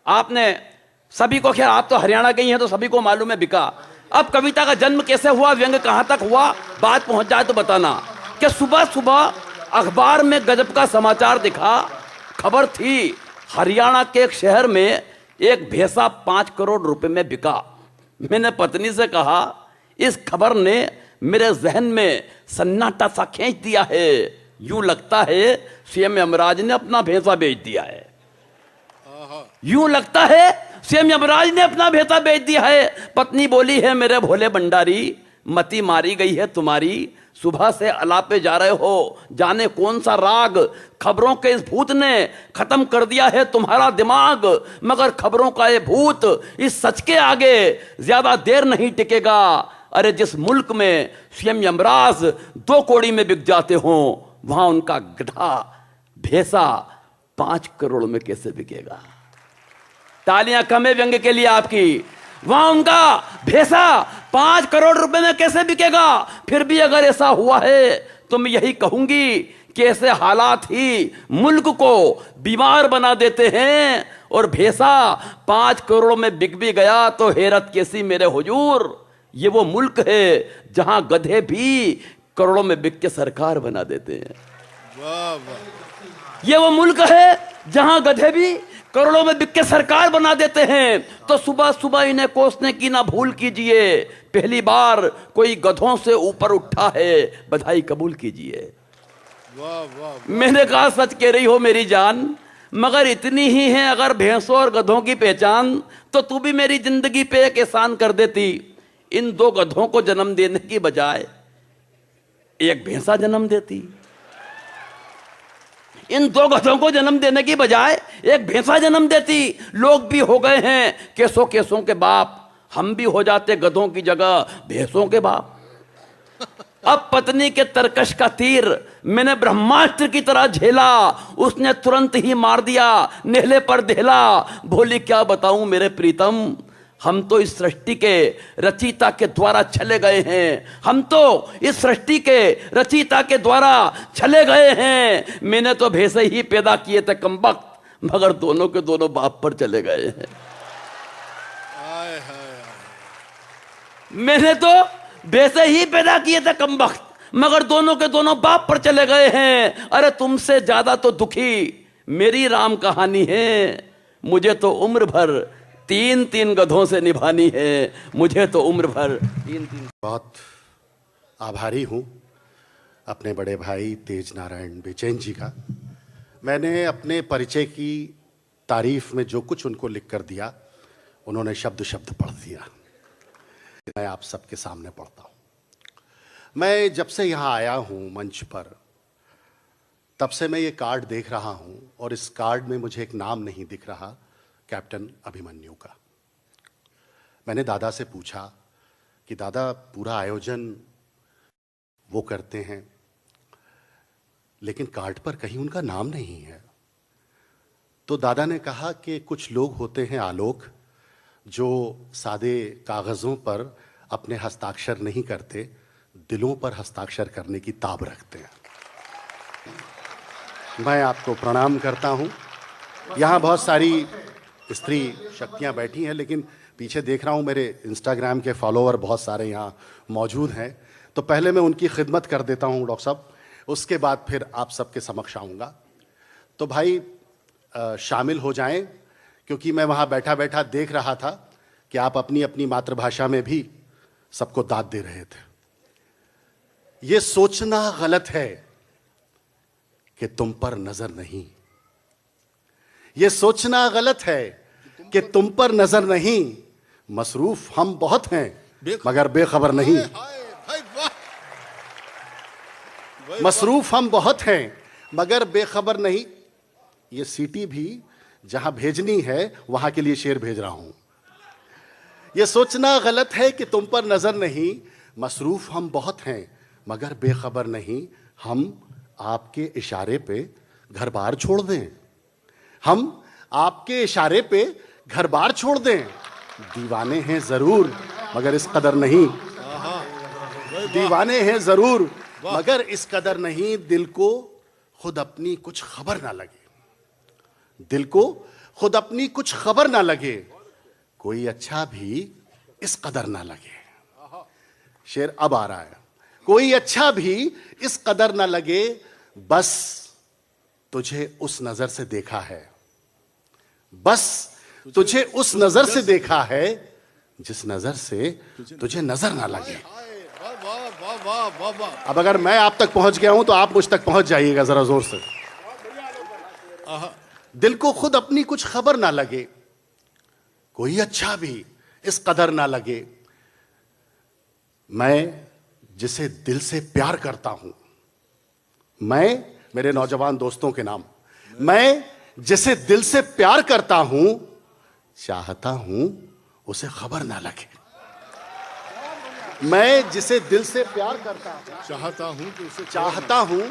आपने सभी को, खैर आप तो हरियाणा के ही हैं तो सभी को मालूम है बिका। अब कविता का जन्म कैसे हुआ, व्यंग कहां तक हुआ, बात पहुंच जाए तो बताना। कि सुबह सुबह अखबार में गजब का समाचार दिखा, खबर थी हरियाणा के एक शहर में एक भैंसा 5 करोड़ रुपए में बिका। मैंने पत्नी से कहा, इस खबर ने मेरे जहन में सन्नाटा सा खींच दिया है, यूं लगता है सीएम यमराज ने अपना भैंसा बेच दिया है। यूं लगता है सीएम यमराज ने अपना भैंसा बेच दिया है। पत्नी बोली है, मेरे भोले भंडारी, मती मारी गई है तुम्हारी, सुबह से अलापे जा रहे हो, जाने कौन सा राग, खबरों के इस भूत ने खत्म कर दिया है तुम्हारा दिमाग। मगर खबरों का ये भूत इस सच के आगे ज्यादा देर नहीं टिकेगा। अरे जिस मुल्क में सीएम यमराज 2 कौड़ी में बिक जाते हो, वहां उनका गधा भैंसा 5 करोड़ में कैसे बिकेगा? तालियां कम है व्यंग के लिए आपकी। वहां उनका भैंसा 5 करोड़ रुपए में कैसे बिकेगा? फिर भी अगर ऐसा हुआ है तो मैं यही कहूंगी कि ऐसे हालात ही मुल्क को बीमार बना देते हैं। और भैंसा 5 करोड़ में बिक भी गया तो हैरत कैसी मेरे हुजूर, ये वो मुल्क है जहां गधे भी करोड़ों में बिक के सरकार बना देते हैं। वाह वाह, ये वो मुल्क है जहां गधे भी करोड़ों में बिक के सरकार बना देते हैं। तो सुबह सुबह इन्हें कोसने की ना भूल कीजिए, पहली बार कोई गधों से ऊपर उठा है, बधाई कबूल कीजिए। वाह वाह, मैंने कहा, सच कह रही हो मेरी जान, मगर इतनी ही है अगर भैंसों और गधों की पहचान, तो तू भी मेरी जिंदगी पे एक एहसान कर देती। इन 2 गधों को जन्म देने की बजाय एक भैंसा जन्म देती। इन 2 गधों को जन्म देने की बजाय एक भैंसा जन्म देती। लोग भी हो गए हैं केसों केसों के बाप, हम भी हो जाते गधों की जगह भैंसों के बाप। अब पत्नी के तरकश का तीर मैंने ब्रह्मास्त्र की तरह झेला, उसने तुरंत ही मार दिया नेहले पर देहला। बोली, क्या बताऊं मेरे प्रीतम, हम तो इस सृष्टि के रचयिता के द्वारा चले गए हैं। हम तो इस सृष्टि के रचयिता के द्वारा चले गए हैं। मैंने तो भैंसे ही पैदा किए थे कमबख्त, मगर दोनों के दोनों बाप पर चले गए हैं। हाय हाय। मैंने तो भैंसे ही पैदा किए थे कमबख्त, मगर दोनों के दोनों बाप पर चले गए हैं। अरे तुमसे ज्यादा तो दुखी मेरी राम कहानी है। मुझे तो उम्र भर 3-3 गधों से निभानी है। मुझे तो उम्र भर 3-3। बहुत आभारी हूँ अपने बड़े भाई तेज नारायण बेचैन जी का। मैंने अपने परिचय की तारीफ में जो कुछ उनको लिख कर दिया, उन्होंने शब्द शब्द पढ़ दिया। मैं आप सबके सामने पढ़ता हूँ। मैं जब से यहाँ आया हूँ मंच पर, तब से मैं ये कार्ड देख रहा हूँ और इस कार्ड में मुझे एक नाम नहीं दिख रहा, कैप्टन अभिमन्यु का। मैंने दादा से पूछा कि दादा पूरा आयोजन वो करते हैं, लेकिन कार्ड पर कहीं उनका नाम नहीं है। तो दादा ने कहा कि कुछ लोग होते हैं आलोक, जो सादे कागज़ों पर अपने हस्ताक्षर नहीं करते, दिलों पर हस्ताक्षर करने की ताब रखते हैं। मैं आपको प्रणाम करता हूं। यहाँ बहुत सारी स्त्री शक्तियाँ बैठी हैं, लेकिन पीछे देख रहा हूँ मेरे इंस्टाग्राम के फॉलोअर बहुत सारे यहाँ मौजूद हैं। तो पहले मैं उनकी खिदमत कर देता हूँ डॉक्टर साहब, उसके बाद फिर आप सबके समक्ष आऊँगा। तो भाई शामिल हो जाएं, क्योंकि मैं वहाँ बैठा बैठा देख रहा था कि आप अपनी अपनी मातृभाषा में भी सबको दाद दे रहे थे। ये सोचना गलत है कि तुम पर नजर नहीं। ये सोचना गलत है कि तुम पर नजर नहीं। मसरूफ हम बहुत हैं मगर बेखबर नहीं। हाय वाह। मसरूफ हम बहुत हैं मगर बेखबर नहीं। ये सीटी भी जहां भेजनी है वहां के लिए शेर भेज रहा हूं। ये सोचना गलत है कि तुम पर नजर नहीं। मसरूफ हम बहुत हैं मगर बेखबर नहीं। हम आपके इशारे पे घर बार छोड़ दें। हम आपके इशारे पे घर बार छोड़ दें। दीवाने हैं जरूर मगर इस कदर नहीं। दीवाने हैं जरूर मगर इस कदर नहीं। दिल को खुद अपनी कुछ खबर ना लगे। दिल को खुद अपनी कुछ खबर ना लगे। कोई अच्छा भी इस कदर ना लगे। शेर अब आ रहा है। कोई अच्छा भी इस कदर ना लगे। बस तुझे उस नजर से देखा है। बस तुझे उस नजर से देखा है जिस नजर से तुझे नजर ना लगे। वाह वाह वाह वाह वाह। अब अगर मैं आप तक पहुंच गया हूं तो आप मुझ तक पहुंच जाइएगा जरा जोर से। दिल को खुद अपनी कुछ खबर ना लगे। कोई अच्छा भी इस कदर ना लगे। मैं जिसे दिल से प्यार करता हूं, मैं मेरे नौजवान दोस्तों के नाम, मैं जिसे दिल से प्यार करता हूं, चाहता हूं उसे खबर ना लगे। मैं जिसे दिल से प्यार करता हूं, चाहता हूं कि उसे चाहता हूं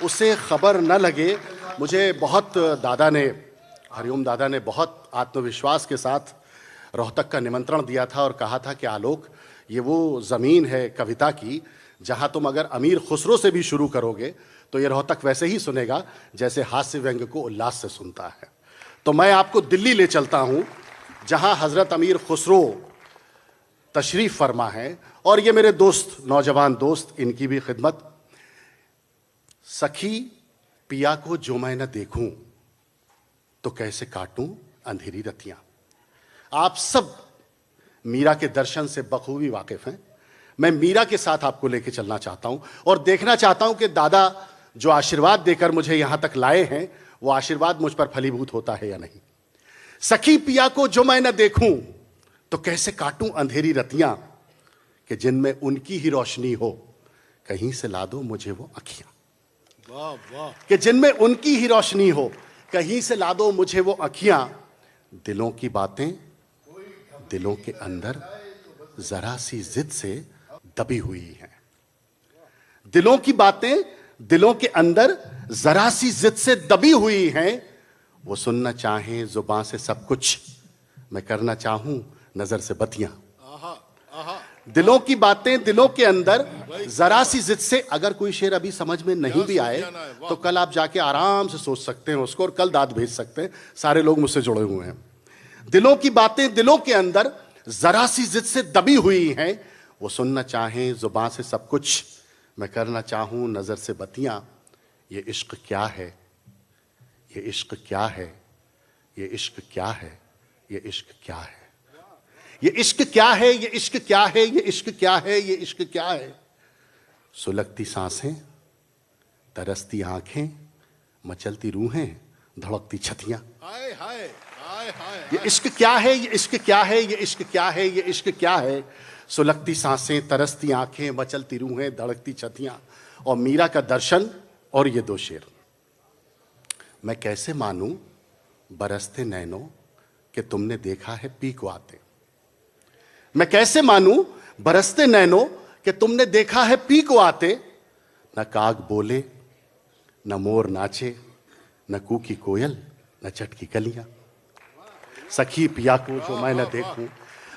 उसे खबर न लगे। मुझे बहुत दादा ने, हरिओम दादा ने बहुत आत्मविश्वास के साथ रोहतक का निमंत्रण दिया था और कहा था कि आलोक, ये वो ज़मीन है कविता की जहां तुम अगर अमीर खुसरो से भी शुरू करोगे तो ये रोहतक वैसे ही सुनेगा जैसे हास्य व्यंग्य को उल्लास से सुनता है। तो मैं आपको दिल्ली ले चलता हूं जहां हजरत अमीर खुसरो तशरीफ फरमा है। और ये मेरे दोस्त, नौजवान दोस्त, इनकी भी खिदमत। सखी पिया को जो मैं न देखूं तो कैसे काटूं अंधेरी रतियां। आप सब मीरा के दर्शन से बखूबी वाकिफ हैं। मैं मीरा के साथ आपको लेके चलना चाहता हूं और देखना चाहता हूं कि दादा जो आशीर्वाद देकर मुझे यहां तक लाए हैं वो आशीर्वाद मुझ पर फलीभूत होता है या नहीं। सखी पिया को जो मैं न देखूं तो कैसे काटूं अंधेरी रतियां, कि जिनमें उनकी ही रोशनी हो कहीं से ला दो मुझे वो अखियां। वाह वाह। कि जिनमें उनकी ही रोशनी हो कहीं से ला दो मुझे वो अखियां। दिलों की बातें दिलों के अंदर जरा सी जिद से दबी हुई हैं। दिलों की बातें दिलों के अंदर जरा सी जिद से दबी हुई हैं। वो सुनना चाहें जुबां से सब कुछ, मैं करना चाहूं नजर से बत्तियां। दिलों की बातें दिलों के अंदर, जरा सी जिद से। अगर कोई शेर अभी समझ में नहीं भी आए तो कल आप जाके आराम से सोच सकते हैं उसको, और कल दाद भेज सकते हैं। सारे लोग मुझसे जुड़े हुए हैं। दिलों की बातें दिलों के अंदर जरा सी जिद से दबी हुई हैं। वो सुनना चाहें जुबान से सब कुछ, मैं करना चाहूं नजर से बत्तियां। ये इश्क क्या है, ये इश्क क्या है, ये इश्क क्या है, ये इश्क क्या है, ये इश्क क्या है, ये इश्क क्या है, ये इश्क क्या है, ये इश्क क्या है। सुलगती सांसें, तरसती आंखें, मचलती रूहें, धड़कती छतियां। हाय हाय हाय हाय। ये इश्क क्या है, ये इश्क क्या है, ये इश्क क्या है, ये इश्क क्या है। सुलगती सांसें, तरसती आंखें, मचलती रूहें, धड़कती छतियां। और मीरा का दर्शन और ये दो शेर। मैं कैसे मानूं बरसते नैनों कि तुमने देखा है पी को आते। मैं कैसे मानूं बरसते नैनों कि तुमने देखा है पी को आते। न काग बोले, न मोर नाचे, न कूकी कोयल, न चटकी कलियां। सखी पिया को जो मैं न देखूं।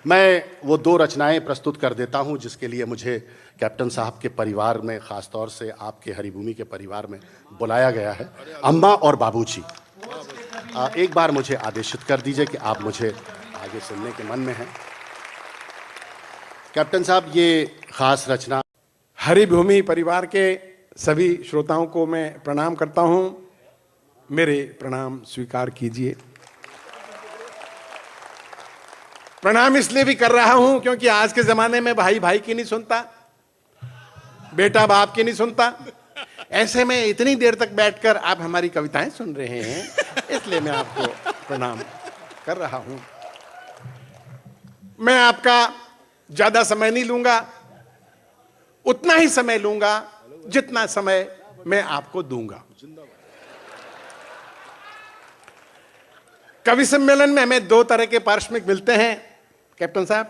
मैं वो दो रचनाएं प्रस्तुत कर देता हूं जिसके लिए मुझे कैप्टन साहब के परिवार में, खासतौर से आपके हरिभूमि के परिवार में बुलाया गया है। अम्मा और बाबूजी, एक बार मुझे आदेशित कर दीजिए कि आप मुझे आगे सुनने के मन में हैं। कैप्टन साहब, ये खास रचना। हरिभूमि परिवार के सभी श्रोताओं को मैं प्रणाम करता हूं। मेरे प्रणाम स्वीकार कीजिए। प्रणाम इसलिए भी कर रहा हूं क्योंकि आज के जमाने में भाई भाई की नहीं सुनता, बेटा बाप की नहीं सुनता। ऐसे में इतनी देर तक बैठकर आप हमारी कविताएं सुन रहे हैं, इसलिए मैं आपको प्रणाम कर रहा हूं। मैं आपका ज्यादा समय नहीं लूंगा, उतना ही समय लूंगा जितना समय मैं आपको दूंगा। कवि सम्मेलन में हमें दो तरह के पारिश्रमिक मिलते हैं कैप्टन साहब।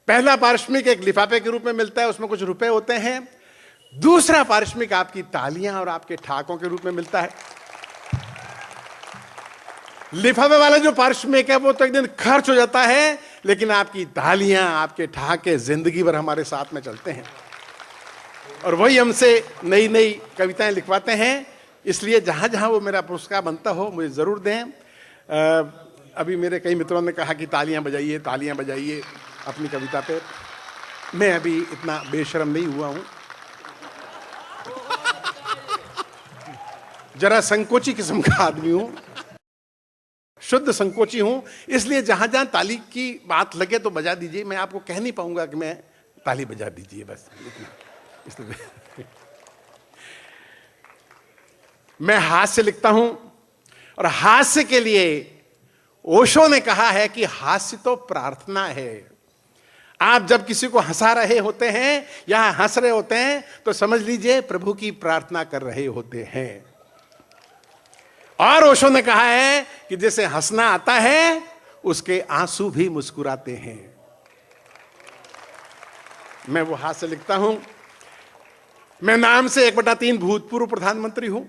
पहला पारिश्रमिक एक लिफाफे के रूप में मिलता है, उसमें कुछ रुपए होते हैं। दूसरा पारिश्रमिक आपकी तालियां और आपके ठाकों के रूप में मिलता है। लिफाफे वाला जो पारिश्रमिक है वो तो एक दिन खर्च हो जाता है, लेकिन आपकी तालियां, आपके ठाके जिंदगी भर हमारे साथ में चलते हैं और वही हमसे नई नई कविताएं लिखवाते हैं। इसलिए जहां जहां वो मेरा पुरस्कार बनता हो मुझे जरूर दें। अभी मेरे कई मित्रों ने कहा कि तालियां बजाइए अपनी कविता पे। मैं अभी इतना बेशर्म नहीं हुआ हूं, जरा संकोची किस्म का आदमी हूं, शुद्ध संकोची हूं। इसलिए जहां जहां ताली की बात लगे तो बजा दीजिए। मैं आपको कह नहीं पाऊंगा कि मैं ताली बजा दीजिए, बस इतना। इसलिए मैं हास्य लिखता हूं और हास्य के लिए ओशो ने कहा है कि हास्य तो प्रार्थना है। आप जब किसी को हंसा रहे होते हैं या हंस रहे होते हैं तो समझ लीजिए प्रभु की प्रार्थना कर रहे होते हैं। और ओशो ने कहा है कि जैसे हंसना आता है उसके आंसू भी मुस्कुराते हैं। मैं वो हास्य लिखता हूं। मैं नाम से 1/3 भूतपूर्व प्रधानमंत्री हूं,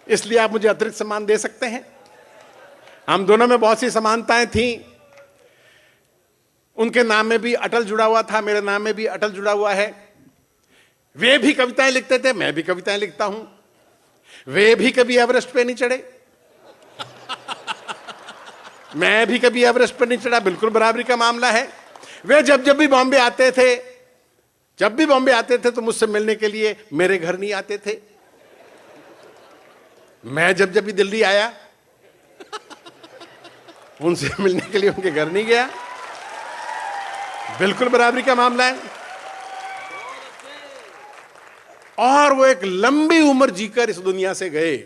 इसलिए आप मुझे अतिरिक्त सम्मान दे सकते हैं। हम दोनों में बहुत सी समानताएं थी। उनके नाम में भी अटल जुड़ा हुआ था, मेरे नाम में भी अटल जुड़ा हुआ है। वे भी कविताएं लिखते थे, मैं भी कविताएं लिखता हूं। वे भी कभी एवरेस्ट पे नहीं चढ़े, मैं भी कभी एवरेस्ट पे नहीं चढ़ा, बिल्कुल बराबरी का मामला है। वे जब जब भी बॉम्बे आते थे तो मुझसे मिलने के लिए मेरे घर नहीं आते थे। मैं जब जब भी दिल्ली आया उनसे मिलने के लिए उनके घर नहीं गया, बिल्कुल बराबरी का मामला है। और वो एक लंबी उम्र जीकर इस दुनिया से गए,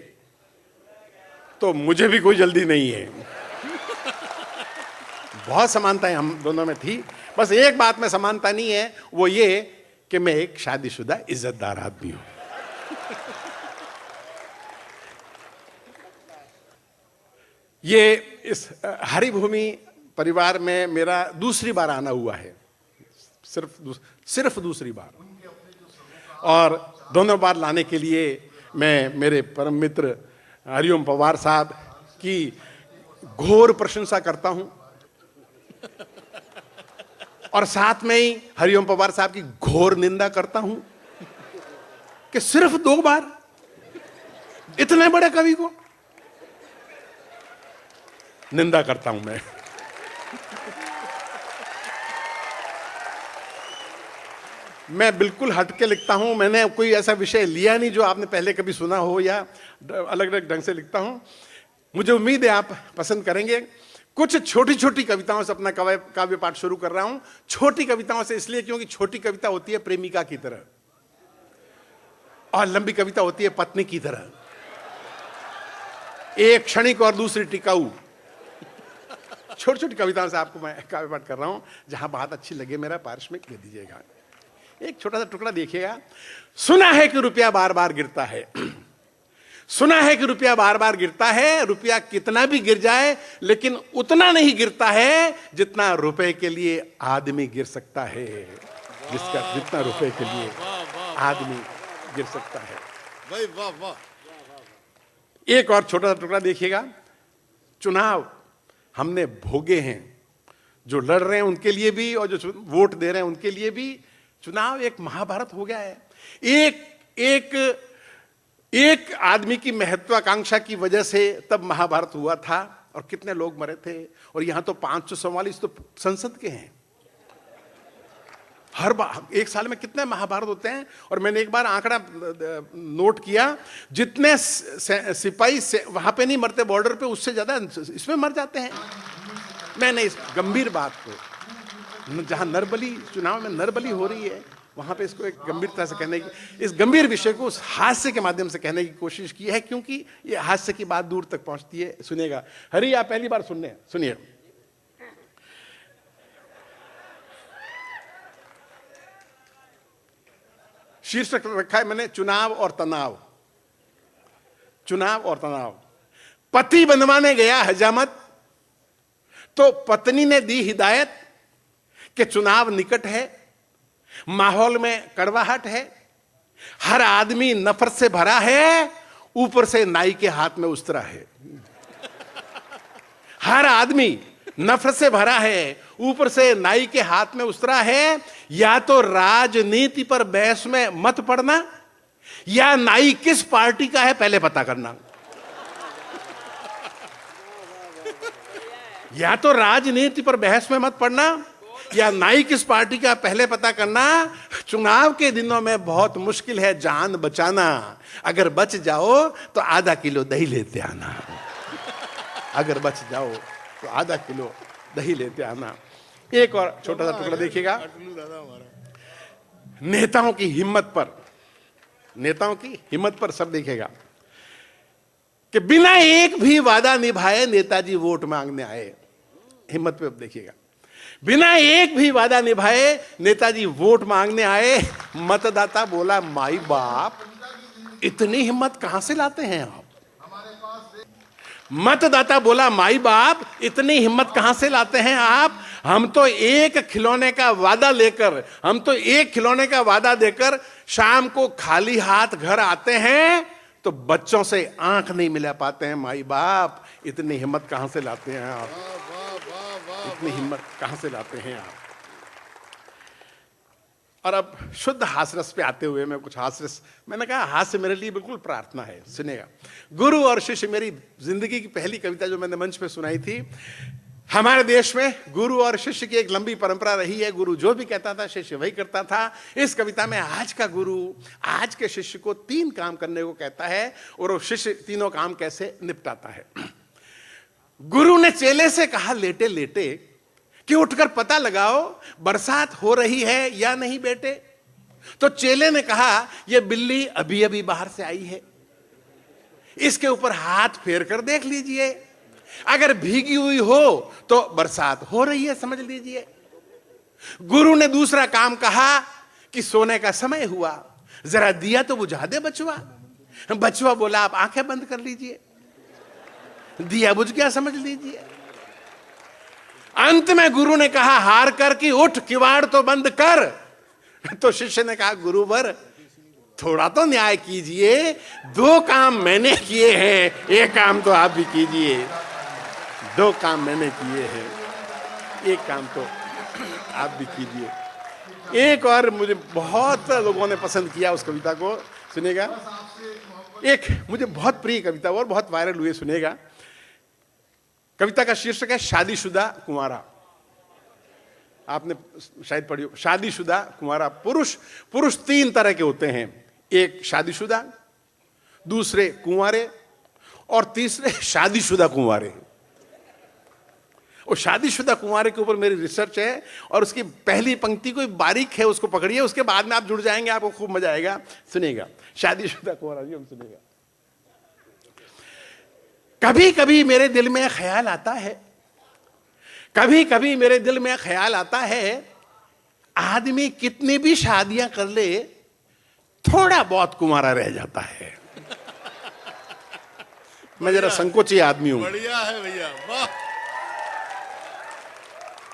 तो मुझे भी कोई जल्दी नहीं है। बहुत समानताएं हम दोनों में थी। बस एक बात में समानता नहीं है, वो ये कि मैं एक शादीशुदा इज्जतदार आदमी हूं। ये इस हरिभूमि परिवार में मेरा दूसरी बार आना हुआ है, सिर्फ दूसरी बार। और दोनों बार लाने के लिए मैं मेरे परम मित्र हरिओम पवार साहब की घोर प्रशंसा करता हूं और साथ में ही हरिओम पवार साहब की घोर निंदा करता हूं कि सिर्फ 2 बार इतने बड़े कवि को निंदा करता हूं मैं बिल्कुल हट के लिखता हूं। मैंने कोई ऐसा विषय लिया नहीं जो आपने पहले कभी सुना हो या अलग अलग ढंग से लिखता हूं। मुझे उम्मीद है आप पसंद करेंगे। कुछ छोटी छोटी कविताओं से अपना काव्य पाठ शुरू कर रहा हूं। छोटी कविताओं से इसलिए क्योंकि छोटी कविता होती है प्रेमिका की तरह और लंबी कविता होती है पत्नी की तरह, एक क्षणिक और दूसरी टिकाऊ। छोटी छोटी कविताओं से आपको मैं काव्य पाठ कर रहा हूं। जहां बात अच्छी लगे मेरा पारिश्रमिक दे दीजिएगा। एक छोटा सा टुकड़ा देखिएगा। सुना है कि रुपया बार बार गिरता है, सुना है कि रुपया बार बार गिरता है। रुपया कितना भी गिर जाए लेकिन उतना नहीं गिरता है जितना रुपए के लिए आदमी गिर सकता है, जितना रुपए के लिए आदमी गिर सकता है। भाई वाह वाह। एक और छोटा सा टुकड़ा देखिएगा। चुनाव हमने भोगे हैं, जो लड़ रहे हैं उनके लिए भी और जो वोट दे रहे हैं उनके लिए भी। चुनाव एक महाभारत हो गया है। एक आदमी की महत्वाकांक्षा की वजह से तब महाभारत हुआ था और कितने लोग मरे थे। और यहां तो 544 तो संसद के हैं। हर बार एक साल में कितने महाभारत होते हैं। और मैंने एक बार आंकड़ा नोट किया, जितने सिपाही वहां पे नहीं मरते बॉर्डर पे, उससे ज्यादा इसमें मर जाते हैं। मैंने इस गंभीर बात को, जहां नरबली, चुनाव में नरबली हो रही है, वहां पे इसको एक गंभीरता से कहने की, इस गंभीर विषय को उस हास्य के माध्यम से कहने की कोशिश की है, क्योंकि ये हास्य की बात दूर तक पहुंचती है। सुनिएगा। हरि, आप पहली बार सुनिए। शीर्षक रखा है मैंने, चुनाव और तनाव। चुनाव और तनाव। पति बनवाने गया हजामत तो पत्नी ने दी हिदायत कि चुनाव निकट है, माहौल में कड़वाहट है, हर आदमी नफरत से भरा है, ऊपर से नाई के हाथ में उस्तरा है। हर आदमी नफरत से भरा है, ऊपर से नाई के हाथ में उस्तरा है। या तो राजनीति पर बहस में मत पड़ना, या नाई किस पार्टी का है पहले पता करना। या तो राजनीति पर बहस में मत पड़ना, या नाई किस पार्टी का पहले पता करना। चुनाव के दिनों में बहुत मुश्किल है जान बचाना। अगर बच जाओ तो आधा किलो दही लेते आना। अगर बच जाओ तो आधा किलो दही लेते आना। एक और छोटा सा टुकड़ा देखिएगा। नेताओं की हिम्मत पर सब देखेगा कि बिना एक भी वादा निभाए नेताजी वोट मांगने आए। हिम्मत पे अब देखिएगा। बिना एक भी वादा निभाए नेताजी वोट मांगने आए। मतदाता बोला, माई बाप, इतनी हिम्मत कहां से लाते हैं आप? मतदाता बोला, माई बाप, इतनी हिम्मत कहां से लाते हैं आप? हम तो एक खिलौने का वादा देकर शाम को खाली हाथ घर आते हैं तो बच्चों से आंख नहीं मिला पाते हैं। माई बाप, इतनी हिम्मत कहां से लाते हैं आप? इतनी हिम्मत कहां से लाते हैं आप? और अब शुद्ध हास्यरस पे आते हुए मैं कुछ हास्यरस, मैंने कहा हास्य मेरे लिए बिल्कुल प्रार्थना है। सुनिएगा। गुरु और शिष्य, मेरी जिंदगी की पहली कविता जो मैंने मंच पे सुनाई थी। हमारे देश में गुरु और शिष्य की एक लंबी परंपरा रही है। गुरु जो भी कहता था शिष्य वही करता था। इस कविता में आज का गुरु आज के शिष्य को 3 काम करने को कहता है और वो शिष्य तीनों काम कैसे निपटाता है। गुरु ने चेले से कहा लेटे लेटे कि उठकर पता लगाओ बरसात हो रही है या नहीं बेटे। तो चेले ने कहा यह बिल्ली अभी अभी बाहर से आई है, इसके ऊपर हाथ फेर कर देख लीजिए, अगर भीगी हुई हो तो बरसात हो रही है समझ लीजिए। गुरु ने दूसरा काम कहा कि सोने का समय हुआ, जरा दिया तो बुझा दे बचवा। बचवा बोला आप आंखें बंद कर लीजिए, दिया बुझ गया समझ लीजिए। अंत में गुरु ने कहा हार कर कि उठ किवाड़ तो बंद कर। तो शिष्य ने कहा गुरुवर थोड़ा तो न्याय कीजिए, 2 काम मैंने किए हैं, एक काम तो आप भी कीजिए। 2 काम मैंने किए हैं, एक काम तो आप भी कीजिए। एक और मुझे बहुत लोगों ने पसंद किया उस कविता को, सुनेगा। एक मुझे बहुत प्रिय कविता और बहुत वायरल हुई, सुनेगा। कविता का शीर्षक है शादीशुदा कुंवारा। आपने शायद पढ़ी हो, शादीशुदा कुंवारा। पुरुष 3 तरह के होते हैं, एक शादीशुदा, दूसरे कुंवारे और तीसरे शादीशुदा कुंवारे। और शादीशुदा कुंवारे के ऊपर मेरी रिसर्च है और उसकी पहली पंक्ति कोई बारीक है, उसको पकड़िए, उसके बाद में आप जुड़ जाएंगे, आपको खूब मजा आएगा। सुनेगा शादीशुदा कुंवारा जी, हम सुनेगा। कभी कभी मेरे दिल में ख्याल आता है, कभी कभी मेरे दिल में ख्याल आता है, आदमी कितनी भी शादियां कर ले थोड़ा बहुत कुंवारा रह जाता है। मैं जरा संकोची आदमी हूं। बढ़िया है भैया, वाह।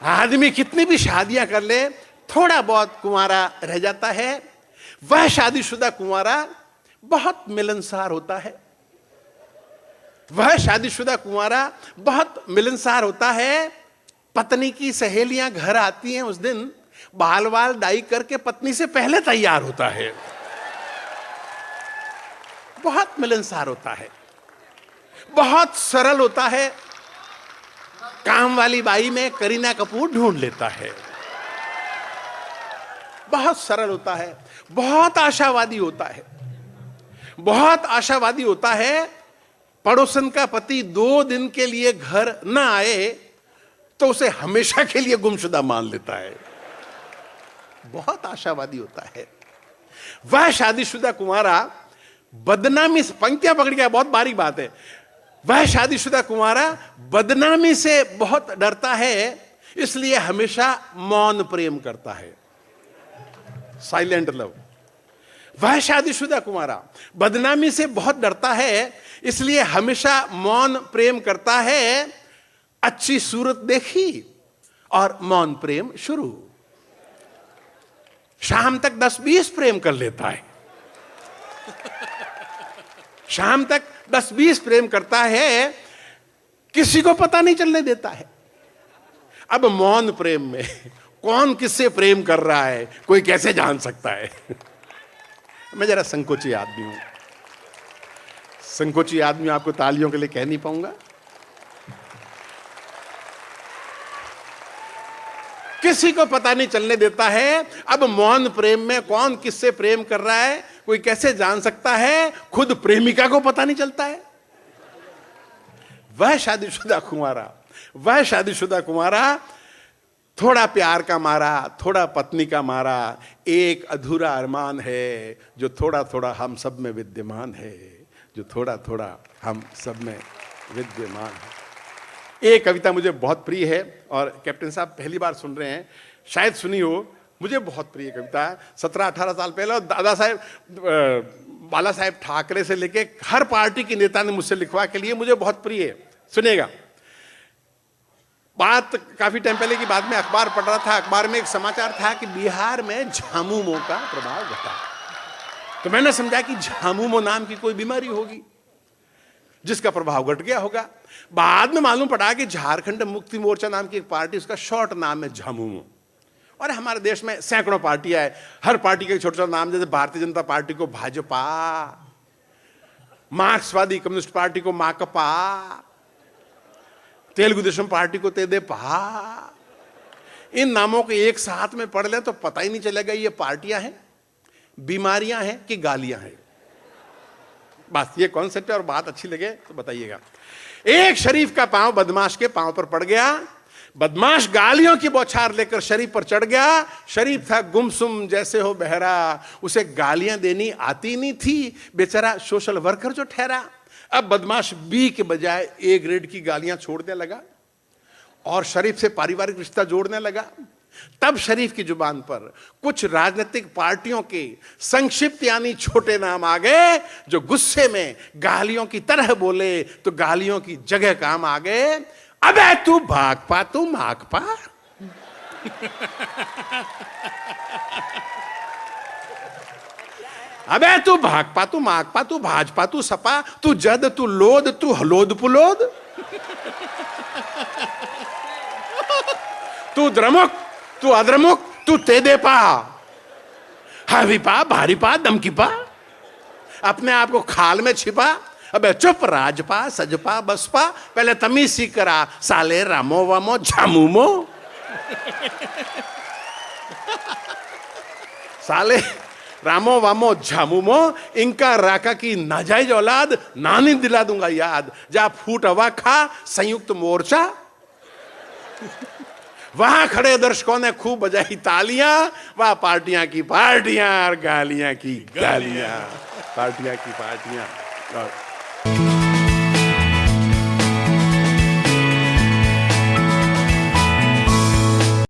आदमी कितनी भी शादियां कर ले थोड़ा बहुत कुंवारा रह जाता है। वह शादीशुदा कुंवारा बहुत मिलनसार होता है। वह शादीशुदा कुंवारा बहुत मिलनसार होता है। पत्नी की सहेलियां घर आती हैं, उस दिन बाल वाल डाई करके पत्नी से पहले तैयार होता है। बहुत मिलनसार होता है, बहुत सरल होता है। काम वाली बाई में करीना कपूर ढूंढ लेता है। बहुत सरल होता है, बहुत आशावादी होता है, बहुत आशावादी होता है। पड़ोसन का पति 2 दिन के लिए घर ना आए तो उसे हमेशा के लिए गुमशुदा मान लेता है। बहुत आशावादी होता है। वह शादीशुदा कुंवारा बदनामी से, पंक्तियां पकड़ गया, बहुत बारीक बात है। वह शादीशुदा कुंवारा बदनामी से बहुत डरता है, इसलिए हमेशा मौन प्रेम करता है, साइलेंट लव। वह शादीशुदा कुंवारा बदनामी से बहुत डरता है, इसलिए हमेशा मौन प्रेम करता है। अच्छी सूरत देखी और मौन प्रेम शुरू। शाम तक 10-20 प्रेम कर लेता है, शाम तक 10-20 प्रेम करता है, किसी को पता नहीं चलने देता है। अब मौन प्रेम में कौन किससे प्रेम कर रहा है कोई कैसे जान सकता है। मैं जरा संकोची आदमी हूं, संकोची आदमी आपको तालियों के लिए कह नहीं पाऊंगा। किसी को पता नहीं चलने देता है। अब मौन प्रेम में कौन किससे प्रेम कर रहा है कोई कैसे जान सकता है, खुद प्रेमिका को पता नहीं चलता है। वह शादीशुदा कुंवारा, वह शादीशुदा कुंवारा थोड़ा प्यार का मारा, थोड़ा पत्नी का मारा, एक अधूरा अरमान है जो थोड़ा थोड़ा हम सब में विद्यमान है, जो थोड़ा थोड़ा हम सब में विद्यमान है। एक कविता मुझे बहुत प्रिय है और कैप्टन साहब पहली बार सुन रहे हैं, शायद सुनी हो। मुझे बहुत प्रिय कविता है। 17-18 साल पहले और दादा साहेब, बाला साहेब ठाकरे से लेके हर पार्टी के नेता ने मुझसे लिखवा के लिए, मुझे बहुत प्रिय है। सुनेगा। बात काफी टाइम पहले की बात में अखबार पढ़ रहा था, अखबार में एक समाचार था कि बिहार में झामुमो का प्रभाव घटा। तो मैंने समझा कि झामुमो नाम की कोई बीमारी होगी जिसका प्रभाव घट गया होगा। बाद में मालूम पड़ा कि झारखंड मुक्ति मोर्चा नाम की एक पार्टी, उसका शॉर्ट नाम है झामुमो। और हमारे देश में सैकड़ों पार्टियां हैं, हर पार्टी के छोटे छोटे नाम, जैसे भारतीय जनता पार्टी को भाजपा, मार्क्सवादी कम्युनिस्ट पार्टी को माकपा, तेलुगु देशम पार्टी को तेदेपा। इन नामों को एक साथ में पढ़ ले तो पता ही नहीं चलेगा ये पार्टियां हैं, बीमारियां हैं कि गालियां हैं। बस ये कॉन्सेप्ट है और बात अच्छी लगे तो बताइएगा। एक शरीफ का पांव बदमाश के पांव पर पड़ गया। बदमाश गालियों की बौछार लेकर शरीफ पर चढ़ गया। शरीफ था गुमसुम जैसे हो बहरा, उसे गालियां देनी आती नहीं थी, बेचारा सोशल वर्कर जो ठहरा। अब बदमाश बी के बजाय ए ग्रेड की गालियां छोड़ने लगा और शरीफ से पारिवारिक रिश्ता जोड़ने लगा। तब शरीफ की जुबान पर कुछ राजनीतिक पार्टियों के संक्षिप्त यानी छोटे नाम आ गए, जो गुस्से में गालियों की तरह बोले तो गालियों की जगह काम आ गए। अबे तू भाकपा, तू माकपा। अबे तू भाकपा, तू माकपा, तू भाजपा, तू सपा, तू जद, तू लोद, तू हलोद पुलोद। तू द्रमुक, तू अद्रमुक, तू तेदे पा, हावी पा, भारी पा, दमकी पा, अपने आप को खाल में छिपा। अबे चुप, राजपा, सजपा, बसपा, पहले तमीज सीख करा, साले रामो वामो झामुमो। साले रामो वामो झामुमो, इनका राका की नाजायज औलाद, नानी दिला दूंगा याद। जा फूट हवा खा, संयुक्त मोर्चा। वहां खड़े दर्शकों ने खूब बजाई तालियां, वह पार्टियां की पार्टियां और गालियां की गालियां, पार्टियां की पार्टियां।